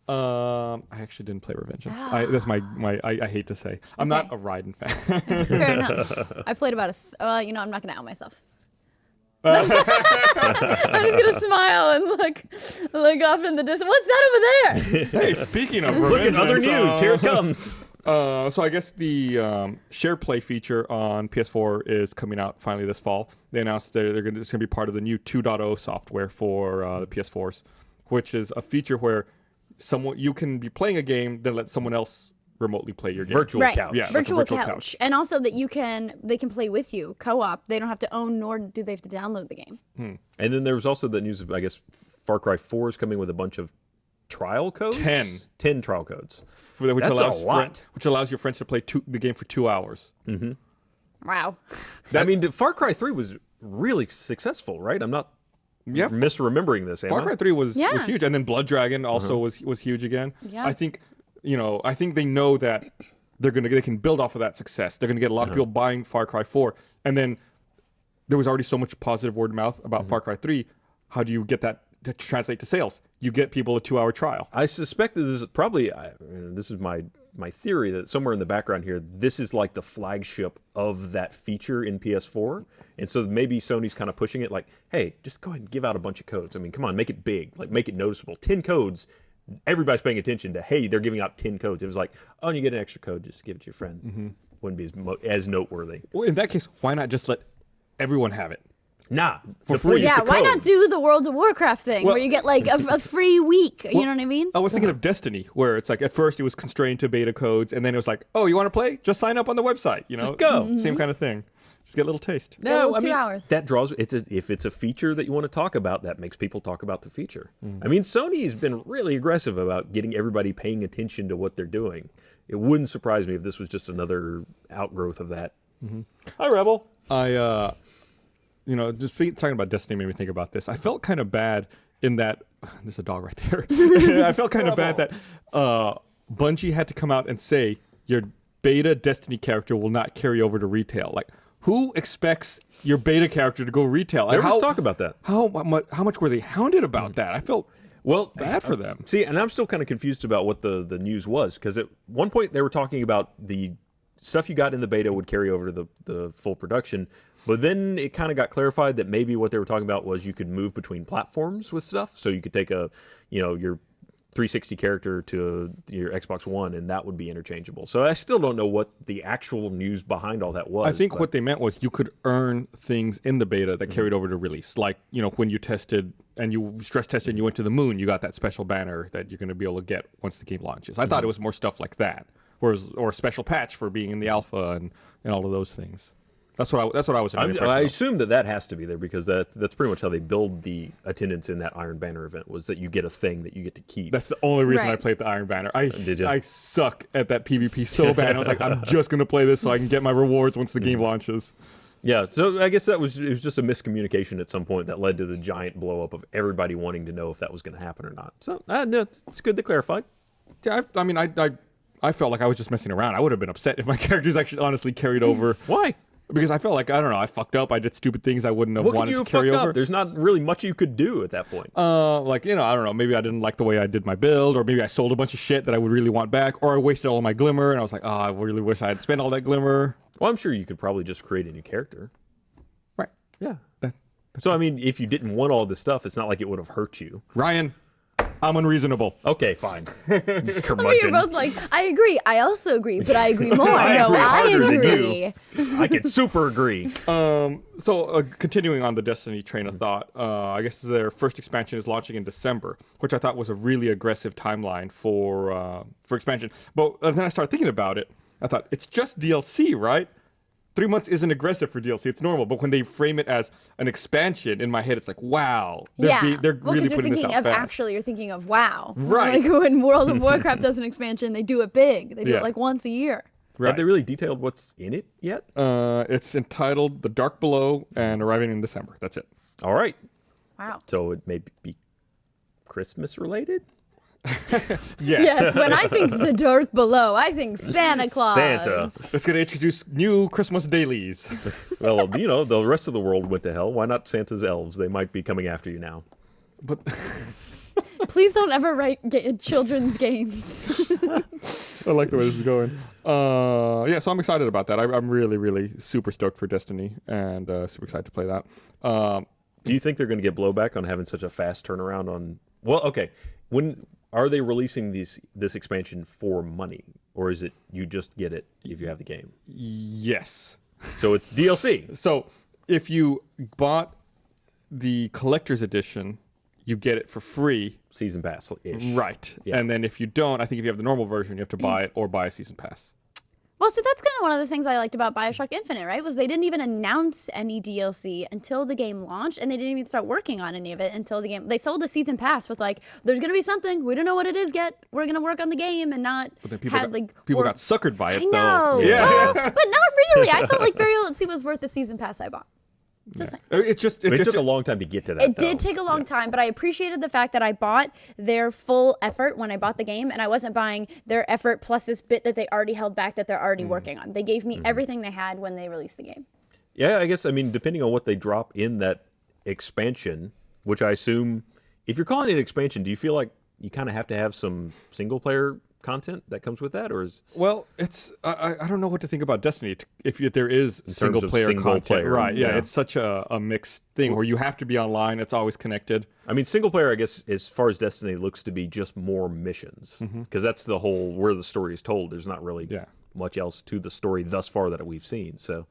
I actually didn't play Revengeance. That's my I hate to say. I'm not a Raiden fan. Fair enough. I played about I'm not gonna out myself. I'm just gonna smile and look off in the distance. What's that over there? Hey, speaking of Look at other Revengeance, news. Here it comes. So I guess the Share Play feature on PS4 is coming out finally this fall. They announced that it's going to be part of the new 2.0 software for the PS4s, which is a feature where you can be playing a game, then let someone else remotely play your game. Virtual Right. couch. Yeah. like a Virtual virtual couch. couch. And also that they can play with you, co-op. They don't have to own, nor do they have to download the game. And then there was also the news, I guess, Far Cry 4 is coming with a bunch of trial codes. 10 trial codes. Which That's allows a lot. which allows your friends to play the game for 2 hours. Wow. I mean, Far Cry 3 was really successful, right? I'm not misremembering this. Far Cry 3 was huge, and then Blood Dragon also was huge again. Yeah. I think they know that they can build off of that success. They're gonna get a lot of people buying Far Cry 4, and then there was already so much positive word of mouth about Far Cry 3. How do you get that to translate to sales? You get people a 2-hour trial. I suspect that this is probably, this is my theory, that somewhere in the background here, this is like the flagship of that feature in PS4. And so maybe Sony's kind of pushing it like, hey, just go ahead and give out a bunch of codes. I mean, come on, make it big, like make it noticeable. 10 codes, everybody's paying attention to, hey, they're giving out 10 codes. It was like, oh, and you get an extra code, just give it to your friend. Wouldn't be as noteworthy. Well, in that case, why not just let everyone have it? Nah, For free. Yeah, why not do the World of Warcraft thing Well- where you get like a free week? You know what I mean? I was thinking of Destiny, where it's like at first it was constrained to beta codes, and then it was like, oh, you want to play? Just sign up on the website. Just go. Same kind of thing. Just get a little taste. No, 2 hours. That draws. If it's a feature that you want to talk about, that makes people talk about the feature. I mean, Sony's been really aggressive about getting everybody paying attention to what they're doing. It wouldn't surprise me if this was just another outgrowth of that. Hi, Rebel. Talking about Destiny made me think about this. I felt kind of bad in that there's a dog right there. I felt kind of bad that Bungie had to come out and say your beta Destiny character will not carry over to retail. Like, who expects your beta character to go retail? Like, There was talk about that. How much were they hounded about that? I felt bad for them. See, and I'm still kind of confused about what the news was, because at one point they were talking about the stuff you got in the beta would carry over to the full production. But then it kind of got clarified that maybe what they were talking about was you could move between platforms with stuff. So you could take your 360 character to your Xbox One, and that would be interchangeable. So I still don't know what the actual news behind all that was. I think what they meant was you could earn things in the beta that carried over to release. Like, when you tested and you stress tested and you went to the moon, you got that special banner that you're going to be able to get once the game launches. I thought it was more stuff like that, or a special patch for being in the alpha and all of those things. That's what I was. I assume that has to be there, because that's pretty much how they build the attendance in that Iron Banner event, was that you get a thing that you get to keep. That's the only reason I Right. played the Iron Banner. Did you? I suck at that PvP so bad. I was like, I'm just gonna play this so I can get my rewards once the game launches. Yeah, so I guess it was just a miscommunication at some point that led to the giant blow up of everybody wanting to know if that was going to happen or not. So no, it's good to clarify. Yeah, I felt like I was just messing around. I would have been upset if my characters actually honestly carried over. Why? Because I felt like, I don't know, I fucked up. I did stupid things I wouldn't have What could wanted you to have carry fucked over. up? There's not really much you could do at that point. I don't know. Maybe I didn't like the way I did my build, or maybe I sold a bunch of shit that I would really want back, or I wasted all of my glimmer, and I was like, I really wish I had spent all that glimmer. Well, I'm sure you could probably just create a new character. Right. Yeah. So, I mean, if you didn't want all this stuff, it's not like it would have hurt you. Ryan, I'm unreasonable. Okay, fine. You're Curmudgeon. both like, I agree. I also agree, but I agree more. I agree harder than agree. you. I can super agree. So continuing on the Destiny train of thought, I guess their first expansion is launching in December, which I thought was a really aggressive timeline for expansion. But then I started thinking about it. I thought, it's just DLC, right? 3 months isn't aggressive for DLC. It's normal. But when they frame it as an expansion, in my head, it's like, wow. They're really putting this out fast. You're thinking of WoW. Right. Like when World of Warcraft does an expansion, they do it big. They do it like once a year. Right. Have they really detailed what's in it yet? It's entitled The Dark Below and arriving in December. That's it. All right. Wow. So it may be Christmas related? Yes. Yes, when I think the Dark Below, I think Santa Claus. Santa. It's going to introduce new Christmas dailies. Well, the rest of the world went to hell. Why not Santa's elves? They might be coming after you now. But Please don't ever write children's games. I like the way this is going. So I'm excited about that. I'm really, really super stoked for Destiny, and super excited to play that. Do you think they're going to get blowback on having such a fast turnaround on... Well, okay. When are they releasing this expansion for money? Or is it you just get it if you have the game? Yes. So it's DLC. So if you bought the collector's edition, you get it for free. Season pass-ish. Right. Yeah. And then if you don't, I think if you have the normal version, you have to buy it or buy a season pass. Well, so that's kind of one of the things I liked about BioShock Infinite, right? Was they didn't even announce any DLC until the game launched, and they didn't even start working on any of it until the game. They sold a season pass with like, "There's gonna be something. We don't know what it is yet. We're gonna work on the game," and not. But then people got suckered by it, I know. though. Yeah, well, but not really. I felt like Burial at Sea was worth the season pass I bought. Just saying. It took a long time to get to that. It did take a long time, but I appreciated the fact that I bought their full effort when I bought the game, and I wasn't buying their effort plus this bit that they already held back that they're already working on. They gave me everything they had when they released the game. Yeah, I guess, I mean, depending on what they drop in that expansion, which I assume, if you're calling it expansion, do you feel like you kind of have to have some single-player content that comes with that, or is... Well, it's I don't know what to think about Destiny if there is single-player content. Right, yeah, it's such a mixed thing where you have to be online, it's always connected. I mean, single-player, I guess, as far as Destiny looks to be just more missions, because that's the whole, where the story is told. There's not really much else to the story thus far that we've seen, so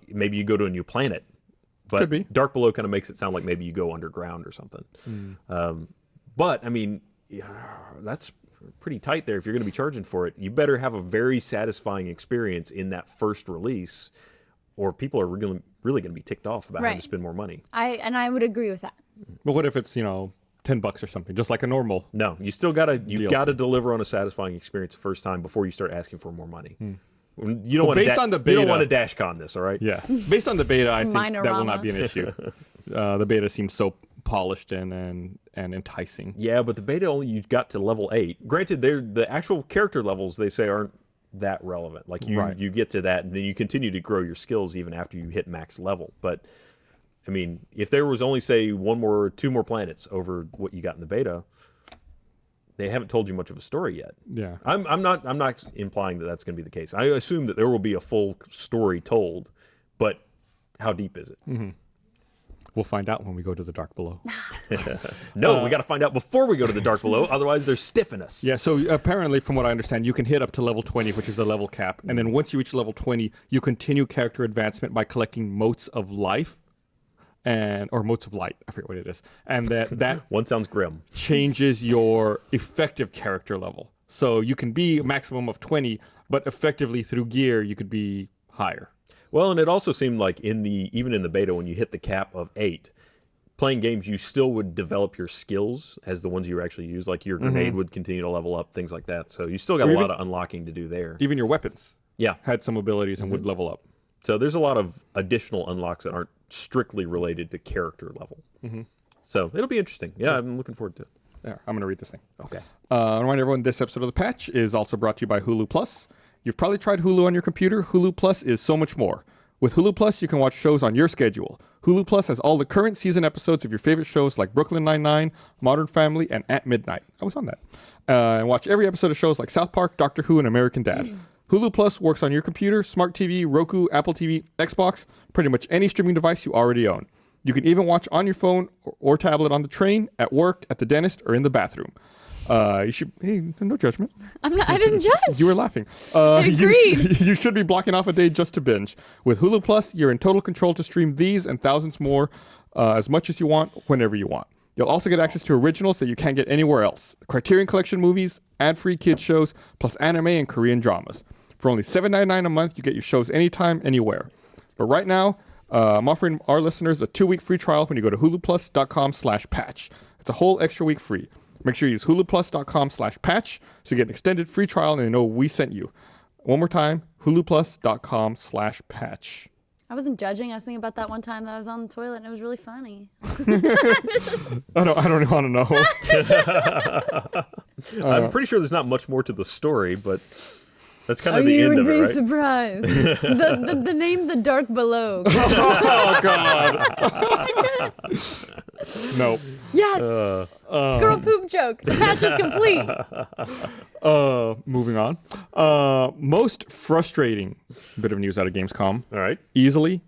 maybe you go to a new planet, but Could be. Dark Below kind of makes it sound like maybe you go underground or something. But, I mean, that's pretty tight there. If you're going to be charging for it, you better have a very satisfying experience in that first release, or people are really going to be ticked off about having to spend more money. I would agree with that. But what if it's, $10 or something, just like a normal? No, you still gotta DLC. deliver on a satisfying experience the first time before you start asking for more money. You don't want based on the beta, you don't want to dash con this, all right? Yeah, based on the beta, I think that will Minorama. not be an issue. The beta seems so polished and enticing. Yeah, but the beta only you got to level 8. Granted, the actual character levels they say aren't that relevant. Like you get to that, and then you continue to grow your skills even after you hit max level. But I mean, if there was only say 2 more planets over what you got in the beta, they haven't told you much of a story yet. Yeah, I'm not implying that that's going to be the case. I assume that there will be a full story told, but how deep is it? we'll find out when we go to the Dark Below. No, we got to find out before we go to the Dark Below. Otherwise, they're stiffing us. Yeah, so apparently, from what I understand, you can hit up to level 20, which is the level cap. And then once you reach level 20, you continue character advancement by collecting motes of life. Or motes of light, I forget what it is. And that One sounds grim. changes your effective character level. So you can be a maximum of 20, but effectively through gear, you could be higher. Well, and it also seemed like even in the beta, when you hit the cap of 8, playing games, you still would develop your skills as the ones you actually use. Like your grenade would continue to level up, things like that. So you still got a lot of unlocking to do there. Even your weapons Yeah. had some abilities and would level up. So there's a lot of additional unlocks that aren't strictly related to character level. So it'll be interesting. Yeah, I'm looking forward to it. There, I'm going to read this thing. Okay. Remind everyone, this episode of The Patch is also brought to you by Hulu Plus. You've probably tried Hulu on your computer. Hulu Plus is so much more. With Hulu Plus, you can watch shows on your schedule. Hulu Plus has all the current season episodes of your favorite shows like Brooklyn Nine-Nine, Modern Family, and At Midnight. I was on that. And watch every episode of shows like South Park, Doctor Who, and American Dad. Hulu Plus works on your computer, smart TV, Roku, Apple TV, Xbox, pretty much any streaming device you already own. You can even watch on your phone or tablet on the train, at work, at the dentist, or in the bathroom. You should, hey, no judgment. I didn't judge. You were laughing. Agreed. You should be blocking off a day just to binge. With Hulu Plus, you're in total control to stream these and thousands more as much as you want, whenever you want. You'll also get access to originals that you can't get anywhere else. Criterion Collection movies, ad-free kids shows, plus anime and Korean dramas. For only $7.99 a month, you get your shows anytime, anywhere. But right now, I'm offering our listeners a 2-week free trial when you go to huluplus.com/patch. It's a whole extra week free. Make sure you use huluplus.com/patch so you get an extended free trial and they know we sent you. One more time, huluplus.com/patch. I wasn't judging. I was thinking about that one time that I was on the toilet and it was really funny. I don't want to know. I'm pretty sure there's not much more to the story, but that's kind of the end of it, right? Surprised. the name The Dark Below. Oh, God. Nope. Yes. Girl poop joke. The patch is complete. Moving on. Most frustrating bit of news out of Gamescom. All right. Easily,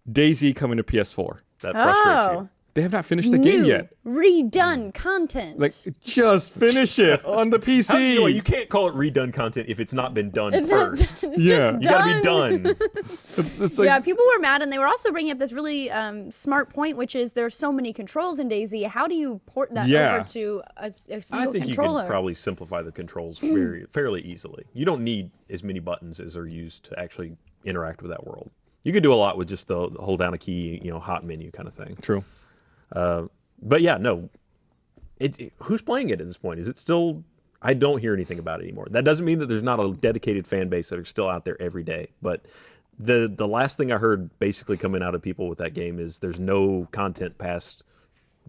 DayZ coming to PS4. That frustrates you. they have not finished the game yet. Redone content. Like, just finish it on the PC. You can't call it redone content if it's not been done It's first. Yeah. You gotta be done. It's like, Yeah, people were mad, and they were also bringing up this really smart point, which is there's so many controls in DayZ. How do you port that over to a single I think controller? you can probably simplify the controls fairly easily. You don't need as many buttons as are used to actually interact with that world. You could do a lot with just the hold down a key, hot menu kind of thing. True. But yeah, no. Who's playing it at this point? Is it still? I don't hear anything about it anymore. That doesn't mean that there's not a dedicated fan base that are still out there every day. But the last thing I heard basically coming out of people with that game is there's no content past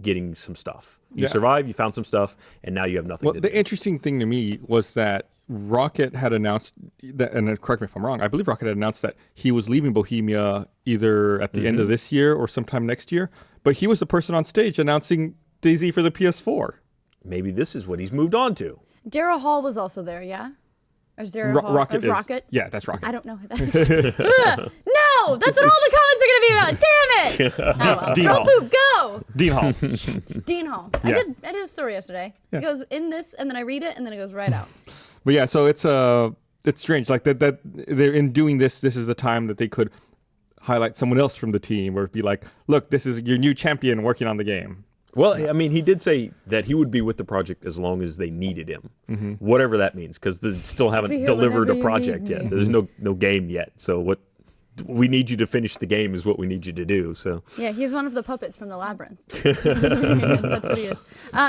getting some stuff. You survived, you found some stuff, and now you have nothing to do. The interesting thing to me was that Rocket had announced that, and correct me if I'm wrong, I believe Rocket had announced that he was leaving Bohemia either at the end of this year or sometime next year. But he was the person on stage announcing DayZ for the PS4. Maybe this is what he's moved on to. Daryl Hall was also there, yeah? Or is Daryl Hall? Rocket is, Rocket? Yeah, that's Rocket. I don't know who that is. No! That's what all the comments are going to be about! Damn it! Oh, well. Dean Girl Hall. poop, go! Dean Hall. Dean Hall. Yeah. I did a story yesterday. It goes in this, and then I read it, and then it goes right out. But yeah, so it's strange. Like that they're in doing this is the time that they could highlight someone else from the team or be like, look, this is your new champion working on the game. Well, I mean, he did say that he would be with the project as long as they needed him, whatever that means, because they still haven't delivered a project yet. There's no game yet. So what we need you to finish the game is what we need you to do. So Yeah, he's one of the puppets from the Labyrinth. That's what he is.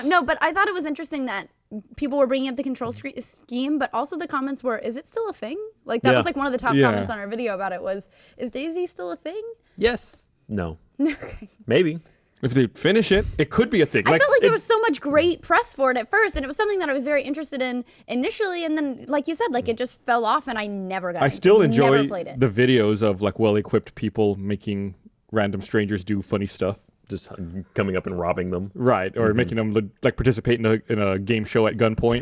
No, but I thought it was interesting that people were bringing up the control scheme, but also the comments were, is it still a thing? Like, that was like one of the top comments on our video about it was, is DayZ still a thing? yes, no, Okay. maybe. If they finish it, it could be a thing. I felt like there was so much great press for it at first, and it was something that I was very interested in initially, and then, like you said, like it just fell off, and I never got I still never enjoy played it. the videos of like well-equipped people making random strangers do funny stuff. Just coming up and robbing them. Right, or making them like participate in a game show at gunpoint.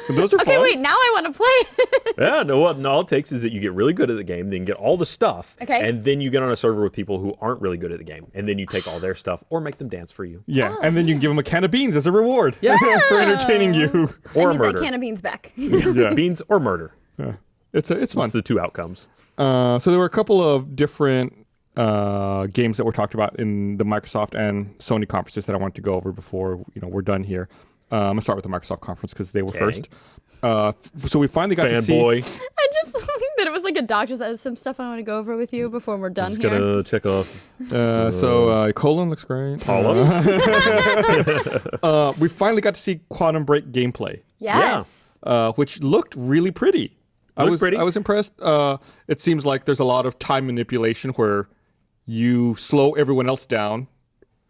Those are fun. Okay, wait, now I want to play. Yeah, no, what all it takes is that you get really good at the game, then get all the stuff, Okay. and then you get on a server with people who aren't really good at the game, and then you take all their stuff or make them dance for you. Yeah, and then you can give them a can of beans as a reward for entertaining you. Or I need murder. that can of beans back. Yeah, Beans or murder. it's fun. That's the two outcomes. So there were a couple of different games that were talked about in the Microsoft and Sony conferences that I wanted to go over before we're done here. I'm gonna start with the Microsoft conference because they were first. So we finally got to see. Fanboy. I just think that it was like a doctor's. There's some stuff I want to go over with you before we're done Just here. gonna check off. Colon looks great. Paula. We finally got to see Quantum Break gameplay, Yes. which looked really pretty. I Looked pretty. was impressed. It seems like there's a lot of time manipulation where you slow everyone else down,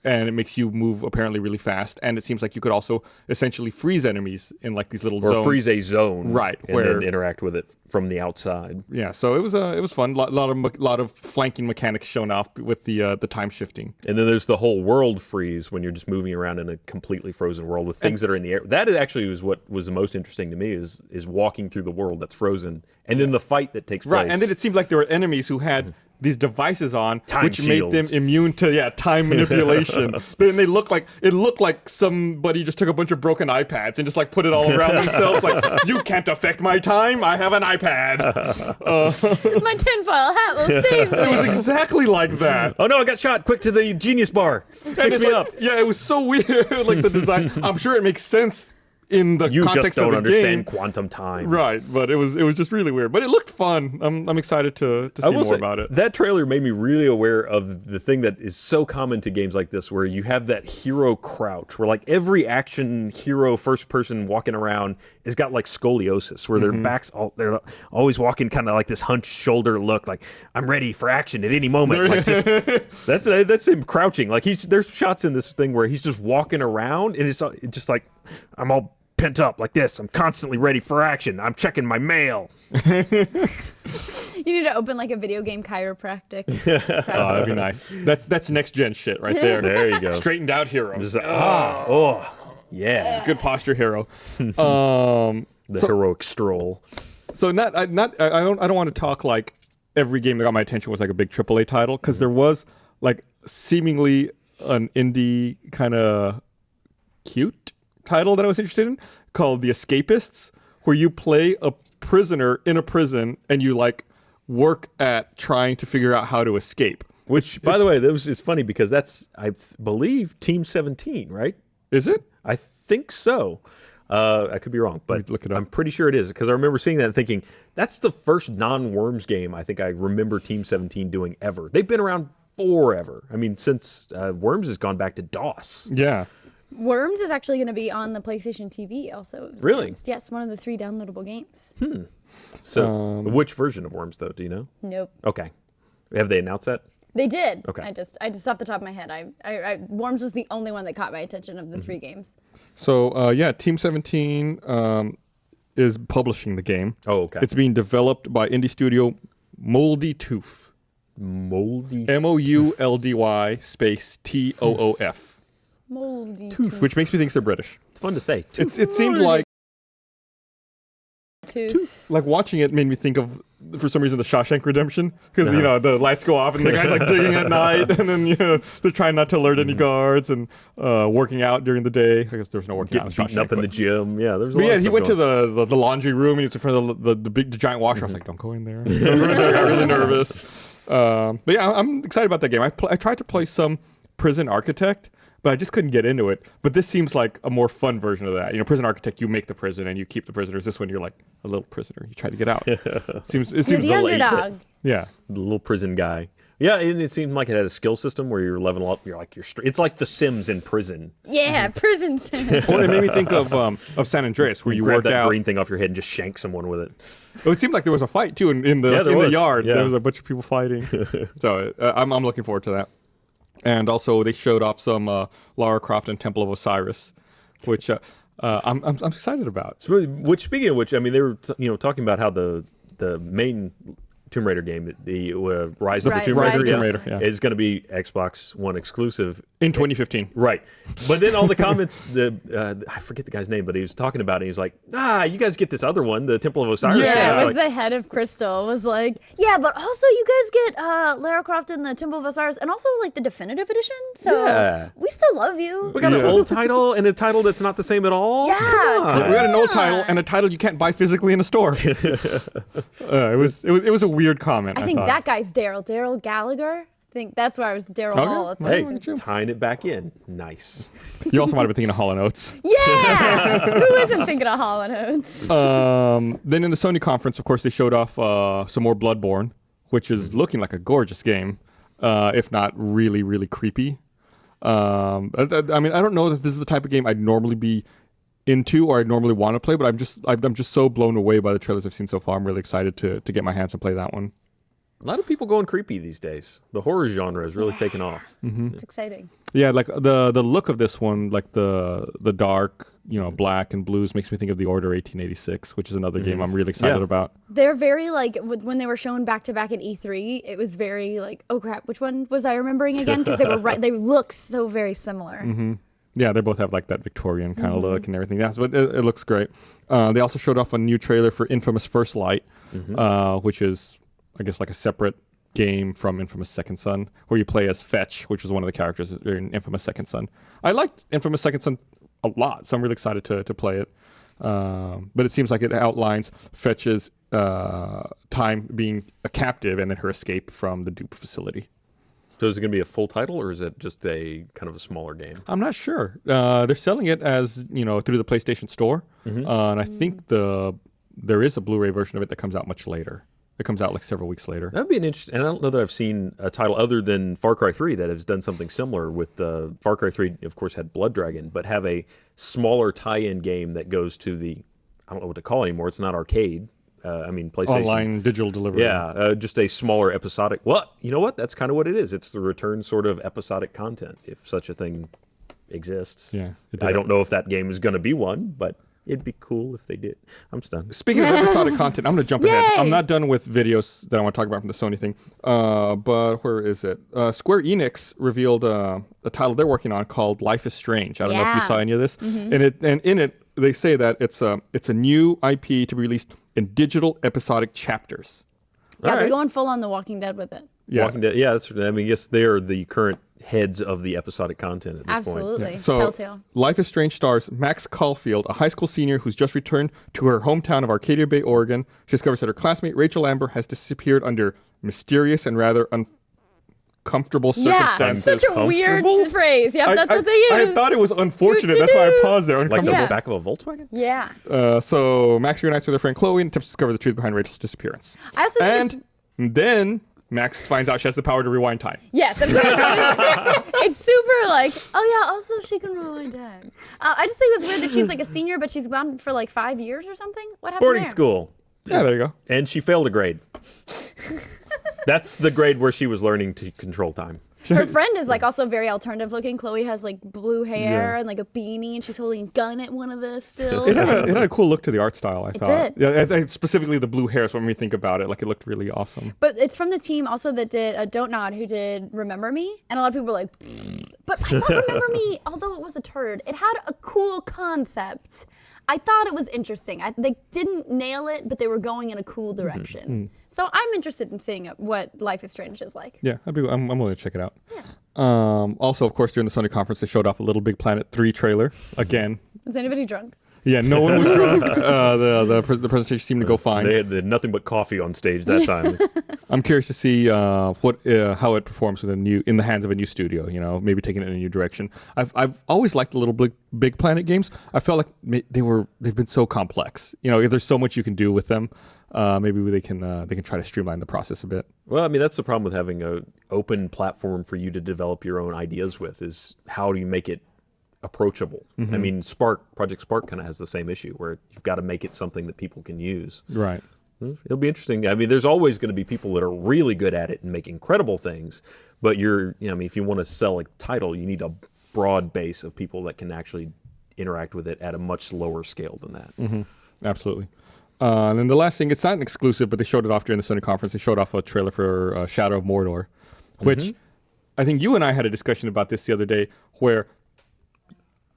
and it makes you move apparently really fast. And it seems like you could also essentially freeze enemies in like these little Or zones. freeze a zone. Right, And where- then interact with it from the outside. Yeah, so it was fun. Lot of flanking mechanics shown off with the time shifting. And then there's the whole world freeze when you're just moving around in a completely frozen world with things that are in the air. That actually was what was the most interesting to me is walking through the world that's frozen. And then the fight that takes place. Right, and then it seemed like there were enemies who had these devices on, Time which made them shields. immune to time manipulation. Then they looked like somebody just took a bunch of broken iPads and just like put it all around themselves. Like, you can't affect my time. I have an iPad. My tinfoil hat will save It was me. exactly like that. Oh no, I got shot. Quick to the Genius Bar. And Fix it's me like- up. Yeah, it was so weird. Like the design. I'm sure it makes sense in the You context just don't of the understand game. quantum time. Right, but it was just really weird. But it looked fun. I'm excited to see more about it. That trailer made me really aware of the thing that is so common to games like this, where you have that hero crouch, where like every action hero first person walking around has got like scoliosis, where their backs they're always walking kind of like this hunched shoulder look, like I'm ready for action at any moment. Like that's him crouching. Like there's shots in this thing where he's just walking around and it's just like I'm all pent up like this. I'm constantly ready for action. I'm checking my mail. You need to open like a video game chiropractic. Oh, that'd be nice. That's next gen shit right there. There you go. Straightened out hero. Just like, yeah. Good posture hero. The heroic stroll. So I don't want to talk like every game that got my attention was like a big AAA title, because there was like seemingly an indie kind of cute title that I was interested in called The Escapists, where you play a prisoner in a prison and you like work at trying to figure out how to escape. Which, by the way, it's funny because that's, I believe, Team 17, right? Is it? I think so. I could be wrong, but look it up. I'm pretty sure it is because I remember seeing that and thinking, that's the first non-Worms game I think I remember Team 17 doing ever. They've been around forever. I mean, since Worms has gone back to DOS. Yeah. Worms is actually going to be on the PlayStation TV also. It was Really? announced. Yes, one of the 3 downloadable games. So, which version of Worms, though? Do you know? Nope. Okay. Have they announced that? They did. Okay. I just off the top of my head, Worms was the only one that caught my attention of the 3 games. So, Team 17 is publishing the game. Oh, okay. It's being developed by indie studio Moldy Tooth. Moldy MOULDY space TOOF. Moldy Which makes me think they're British. It's fun to say. It seemed like Tooth. like watching it made me think of, for some reason, the Shawshank Redemption, because you know the lights go off and the guy's like digging at night, and then they're trying not to alert any guards and working out during the day. I guess there's no working out. Getting beaten up in the gym. Yeah, there's. But yeah, he went to the laundry room and he was in front of the giant washer. I was like, don't go in there. I got really nervous. But yeah, I'm excited about that game. I tried to play some Prison Architect, but I just couldn't get into it. But this seems like a more fun version of that. You know, Prison Architect, you make the prison and you keep the prisoners. This one, you're like a little prisoner. You try to get out. It seems You're the underdog. Yeah. The little prison guy. Yeah, and it seemed like it had a skill system where you're leveling up. It's like The Sims in prison. Yeah, prison sim. Well, it made me think of San Andreas, where you grab work that out. green thing off your head and just shank someone with it. Oh, it seemed like there was a fight too in the yard. Yeah. There was a bunch of people fighting. So I'm looking forward to that. And also they showed off some Lara Croft and Temple of Osiris, which I'm excited about. So, which, speaking of which, I mean, they were talking about how the main Tomb Raider game, the Rise of the Tomb Raider, is going to be Xbox One exclusive In 2015. Right. But then all the comments, I forget the guy's name, but he was talking about it. He was like, you guys get this other one, the Temple of Osiris. Yeah, game. it was the head of Crystal was like, yeah, but also you guys get Lara Croft and the Temple of Osiris and also like the definitive edition. So we still love you. We got an old title and a title that's not the same at all? Yeah. Come on. We got an old title and a title you can't buy physically in a store. It was a weird comment. I think that guy's Daryl Gallagher. I think that's where I was Daryl Hall. That's Hey, what tying it back in. Nice. You also might have been thinking of Hall & Oates. Yeah! Who isn't thinking of Hall & Oates? Then in the Sony conference, of course, they showed off some more Bloodborne, which is looking like a gorgeous game, if not really, really creepy. I mean, I don't know that this is the type of game I'd normally be into or I'd normally want to play, but I'm just so blown away by the trailers I've seen so far. I'm really excited to get my hands and play that one. A lot of people going creepy these days. The horror genre has really taken off. It's exciting. Yeah, like the look of this one, like the dark, black and blues makes me think of The Order 1886, which is another game I'm really excited about. They're very like when they were shown back to back at E3, it was very like, oh crap, which one was I remembering again? Because they were right, they look so very similar. Mm-hmm. Yeah, they both have like that Victorian kind of look and everything. Yeah, but it looks great. They also showed off a new trailer for Infamous First Light, which is, I guess, like a separate game from Infamous Second Son, where you play as Fetch, which was one of the characters in Infamous Second Son. I liked Infamous Second Son a lot, so I'm really excited to play it. But it seems like it outlines Fetch's time being a captive and then her escape from the dupe facility. So is it going to be a full title, or is it just a kind of a smaller game? I'm not sure. They're selling it as, through the PlayStation Store, and I think there is a Blu-ray version of it that comes out much later. It comes out like several weeks later. That'd be an interesting. And I don't know that I've seen a title other than Far Cry 3 that has done something similar. With Far Cry 3, of course, had Blood Dragon, but have a smaller tie-in game that goes to the, I don't know what to call it anymore. It's not arcade. PlayStation. Online digital delivery. Yeah, just a smaller episodic. Well, you know what? That's kind of what it is. It's the return sort of episodic content, if such a thing exists. Yeah. I don't know if that game is going to be one, but it'd be cool if they did. I'm stunned. Speaking of episodic content, I'm going to jump ahead. Yay! I'm not done with videos that I want to talk about from the Sony thing. But where is it? Square Enix revealed a title they're working on called Life is Strange. I don't know if you saw any of this. And in it, they say that it's a new IP to be released in digital episodic chapters. Yeah, All they're right. going full on The Walking Dead with it. Yeah. Walking Dead. Yeah, that's. I mean, yes, they are the current heads of the episodic content at this point. Absolutely. So, Telltale. Life is Strange stars Max Caulfield, a high school senior who's just returned to her hometown of Arcadia Bay, Oregon. She discovers that her classmate Rachel Amber has disappeared under mysterious and rather uncomfortable circumstances. Such a weird phrase. Yep, that's what they use. I thought it was unfortunate. That's why I paused there. Like Uncomfortable. the back of a Volkswagen? Yeah. So Max reunites with her friend Chloe and attempts to discover the truth behind Rachel's disappearance. I also think And then Max finds out she has the power to rewind time. yes, I'm gonna it's super like, oh yeah, also she can rewind time. I just think it's weird that she's like a senior, but she's gone for like 5 years or something. What happened Boarding there? school. Yeah, there you go. And she failed a grade. That's the grade where she was learning to control time. Her friend is like also very alternative looking. Chloe has like blue hair and like a beanie, and she's holding a gun at one of the stills. It had a cool look to the art style, I thought. did. Yeah, specifically the blue hair is what made me think about it. Like, it looked really awesome. But it's from the team also that did Don't Nod, who did Remember Me, and a lot of people were like, but I thought Remember Me, although it was a turd, it had a cool concept. I thought it was interesting. They didn't nail it, but they were going in a cool direction. So I'm interested in seeing what Life is Strange is like. Yeah, I'm willing to check it out. Yeah. Also, of course, during the Sony conference, they showed off a Little Big Planet 3 trailer. Again. Is anybody drunk? Yeah, no one was drunk. The presentation seemed to go fine. They had nothing but coffee on stage that time. I'm curious to see how it performs in the hands of a new studio. You know, maybe taking it in a new direction. I've always liked the Little Big Planet games. I felt like they've been so complex. You know, there's so much you can do with them. Maybe they can try to streamline the process a bit. Well, I mean, that's the problem with having an open platform for you to develop your own ideas with, is how do you make it approachable? I mean, Project Spark kind of has the same issue, where you've got to make it something that people can use. Right. It'll be interesting. I mean, there's always going to be people that are really good at it and make incredible things, but if you want to sell a title, you need a broad base of people that can actually interact with it at a much lower scale than that. Absolutely. And then the last thing, it's not an exclusive, but they showed it off during the Sony conference. They showed off a trailer for Shadow of Mordor, which I think you and I had a discussion about this the other day, where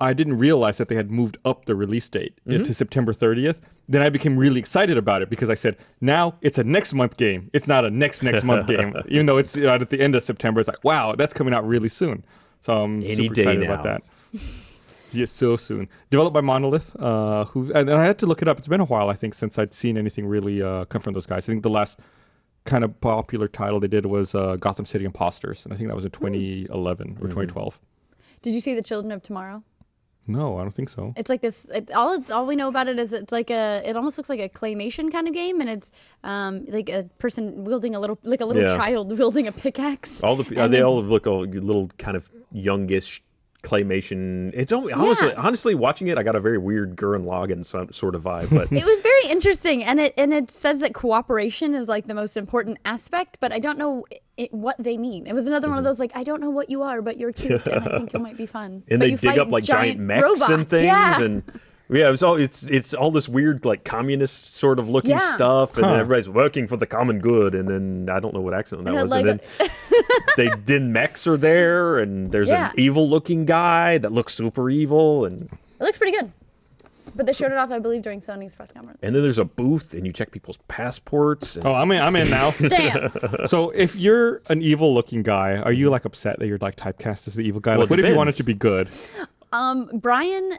I didn't realize that they had moved up the release date to September 30th. Then I became really excited about it because I said, now it's a next month game. It's not a next month game. Even though it's at the end of September, it's like, wow, that's coming out really soon. So I'm super excited about that. Yes, so soon. Developed by Monolith, and I had to look it up. It's been a while, I think, since I'd seen anything really come from those guys. I think the last kind of popular title they did was Gotham City Imposters, and I think that was in 2011 or 2012. Did you see The Children of Tomorrow? No, I don't think so. It's like this. All we know about it is it's like it almost looks like a claymation kind of game, and it's like a person wielding a little child wielding a pickaxe. They all look a little kind of youngish claymation. It's only honestly watching it, I got a very weird Gurren Lagann sort of vibe. But it was very interesting, and it says that cooperation is like the most important aspect, but I don't know what they mean. It was another one of those like, I don't know what you are, but you're cute, and I think it might be fun. And but they dig up like giant mechs robots. and things, and it's all this weird like communist sort of looking stuff, and then everybody's working for the common good, and then I don't know what accent that was, and then Din mechs are there, and there's an evil looking guy that looks super evil, and it looks pretty good. But they showed it off, I believe, during Sony's press conference. And then there's a booth, and you check people's passports. Oh, I'm in now. Stamp. So if you're an evil-looking guy, are you like upset that you're like typecast as the evil guy? Well, Like, what if you want it to be good? Brian,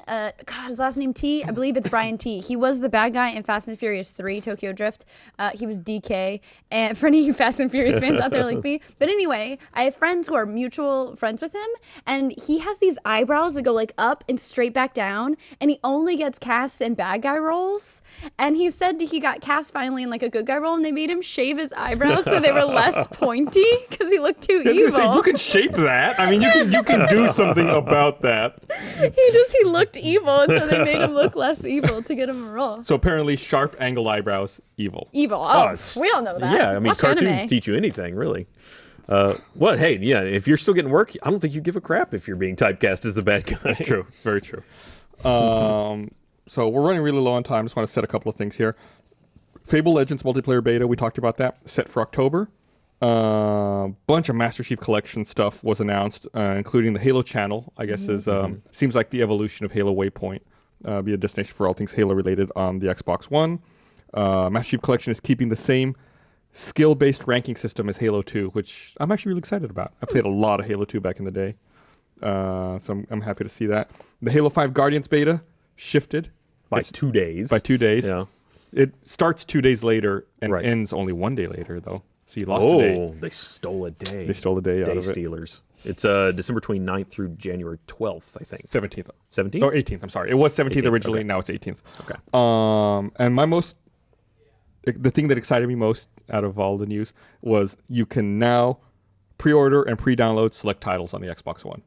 his last name T, I believe it's Brian T. He was the bad guy in Fast and Furious 3, Tokyo Drift. He was DK. And for any of you Fast and Furious fans out there like me. But anyway, I have friends who are mutual friends with him, and he has these eyebrows that go like up and straight back down, and he only gets cast in bad guy roles. And he said he got cast finally in like a good guy role, and they made him shave his eyebrows so they were less pointy because he looked too evil. Say, you can shape that. I mean, you can do something about that. He looked evil, and so they made him look less evil to get him a role. So apparently, sharp angle eyebrows, evil. Evil. Oh, we all know that. Yeah, I mean, Watch cartoons anime. teach you anything, really. Hey, yeah, if you're still getting work, I don't think you give a crap if you're being typecast as the bad guy. That's true. Very true. So we're running really low on time. Just want to set a couple of things here. Fable Legends multiplayer beta, we talked about that, set for October. Bunch of Master Chief Collection stuff was announced, including the Halo channel, I guess seems like the evolution of Halo Waypoint, be a destination for all things Halo related on the Xbox One. Master Chief Collection is keeping the same skill-based ranking system as Halo 2, which I'm actually really excited about. I played a lot of Halo 2 back in the day, so I'm happy to see that. The Halo 5 Guardians beta shifted by 2 days. By 2 days. Yeah. It starts 2 days later and Right. ends only 1 day later, though. So you lost a day. Oh, they stole a day. They stole a day out of it. Day stealers. It's December 29th through January 12th, I think. 17th. 17th? Or 18th, I'm sorry. It was 17th 18th, originally, okay. now it's 18th. Okay. And the thing that excited me most out of all the news was you can now pre-order and pre-download select titles on the Xbox One.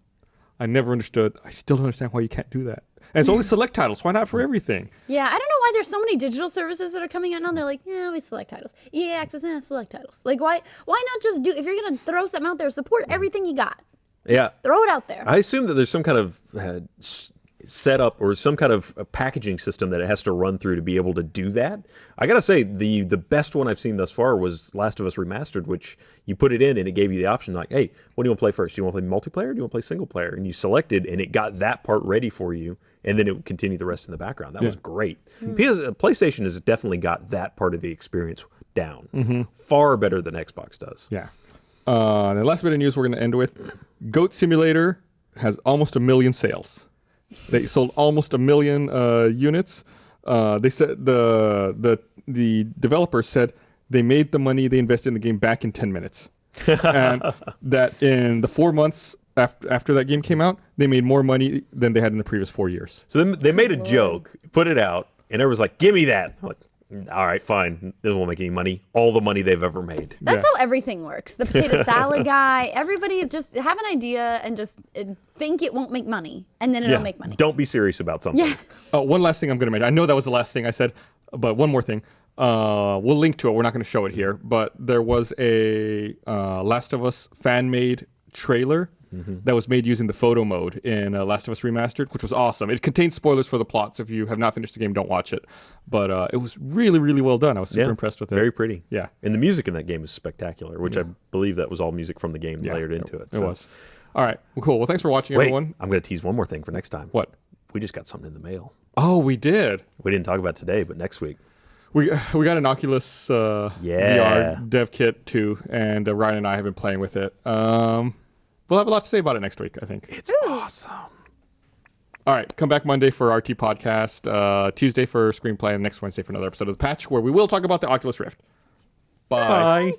I never understood. I still don't understand why you can't do that. And it's only select titles. Why not for everything? Yeah, I don't know why there's so many digital services that are coming out now. They're like, yeah, we select titles. EA Access, select titles. Like, why not just do, if you're going to throw something out there, support everything you got. Yeah. Throw it out there. I assume that there's some kind of setup or some kind of a packaging system that it has to run through to be able to do that. I gotta say, the best one I've seen thus far was Last of Us Remastered, which you put it in and it gave you the option like, hey, what do you want to play first? Do you want to play multiplayer or do you want to play single player? And you selected and it got that part ready for you, and then it would continue the rest in the background. That was great. PlayStation has definitely got that part of the experience down. Far better than Xbox does. Yeah. The last bit of news we're going to end with, Goat Simulator has almost 1 million sales. They sold almost 1 million units. They said the developers said they made the money they invested in the game back in 10 minutes. And that in the 4 months after that game came out, they made more money than they had in the previous 4 years. So they made a joke, put it out, and everyone's like, give me that. I'm like, all right, fine. They won't make any money. All the money they've ever made. That's how everything works. The potato salad guy, everybody just have an idea and just think it won't make money, and then it'll make money. Don't be serious about something. Yeah. One last thing I'm going to mention. I know that was the last thing I said, but one more thing. We'll link to it. We're not going to show it here, but there was a Last of Us fan-made trailer that was made using the photo mode in Last of Us Remastered, which was awesome. It contains spoilers for the plot, so if you have not finished the game, don't watch it. But it was really, really well done. I was super impressed with it. Very pretty. Yeah. And the music in that game is spectacular, which I believe that was all music from the game layered into it. It was. All right. Well, cool. Well, thanks for watching, Wait, everyone. I'm going to tease one more thing for next time. What? We just got something in the mail. Oh, we did. We didn't talk about it today, but next week. We got an Oculus VR dev kit too, and Ryan and I have been playing with it. We'll have a lot to say about it next week, I think. It's awesome. All right, come back Monday for RT Podcast, Tuesday for Screenplay, and next Wednesday for another episode of The Patch, where we will talk about the Oculus Rift. Bye. Bye.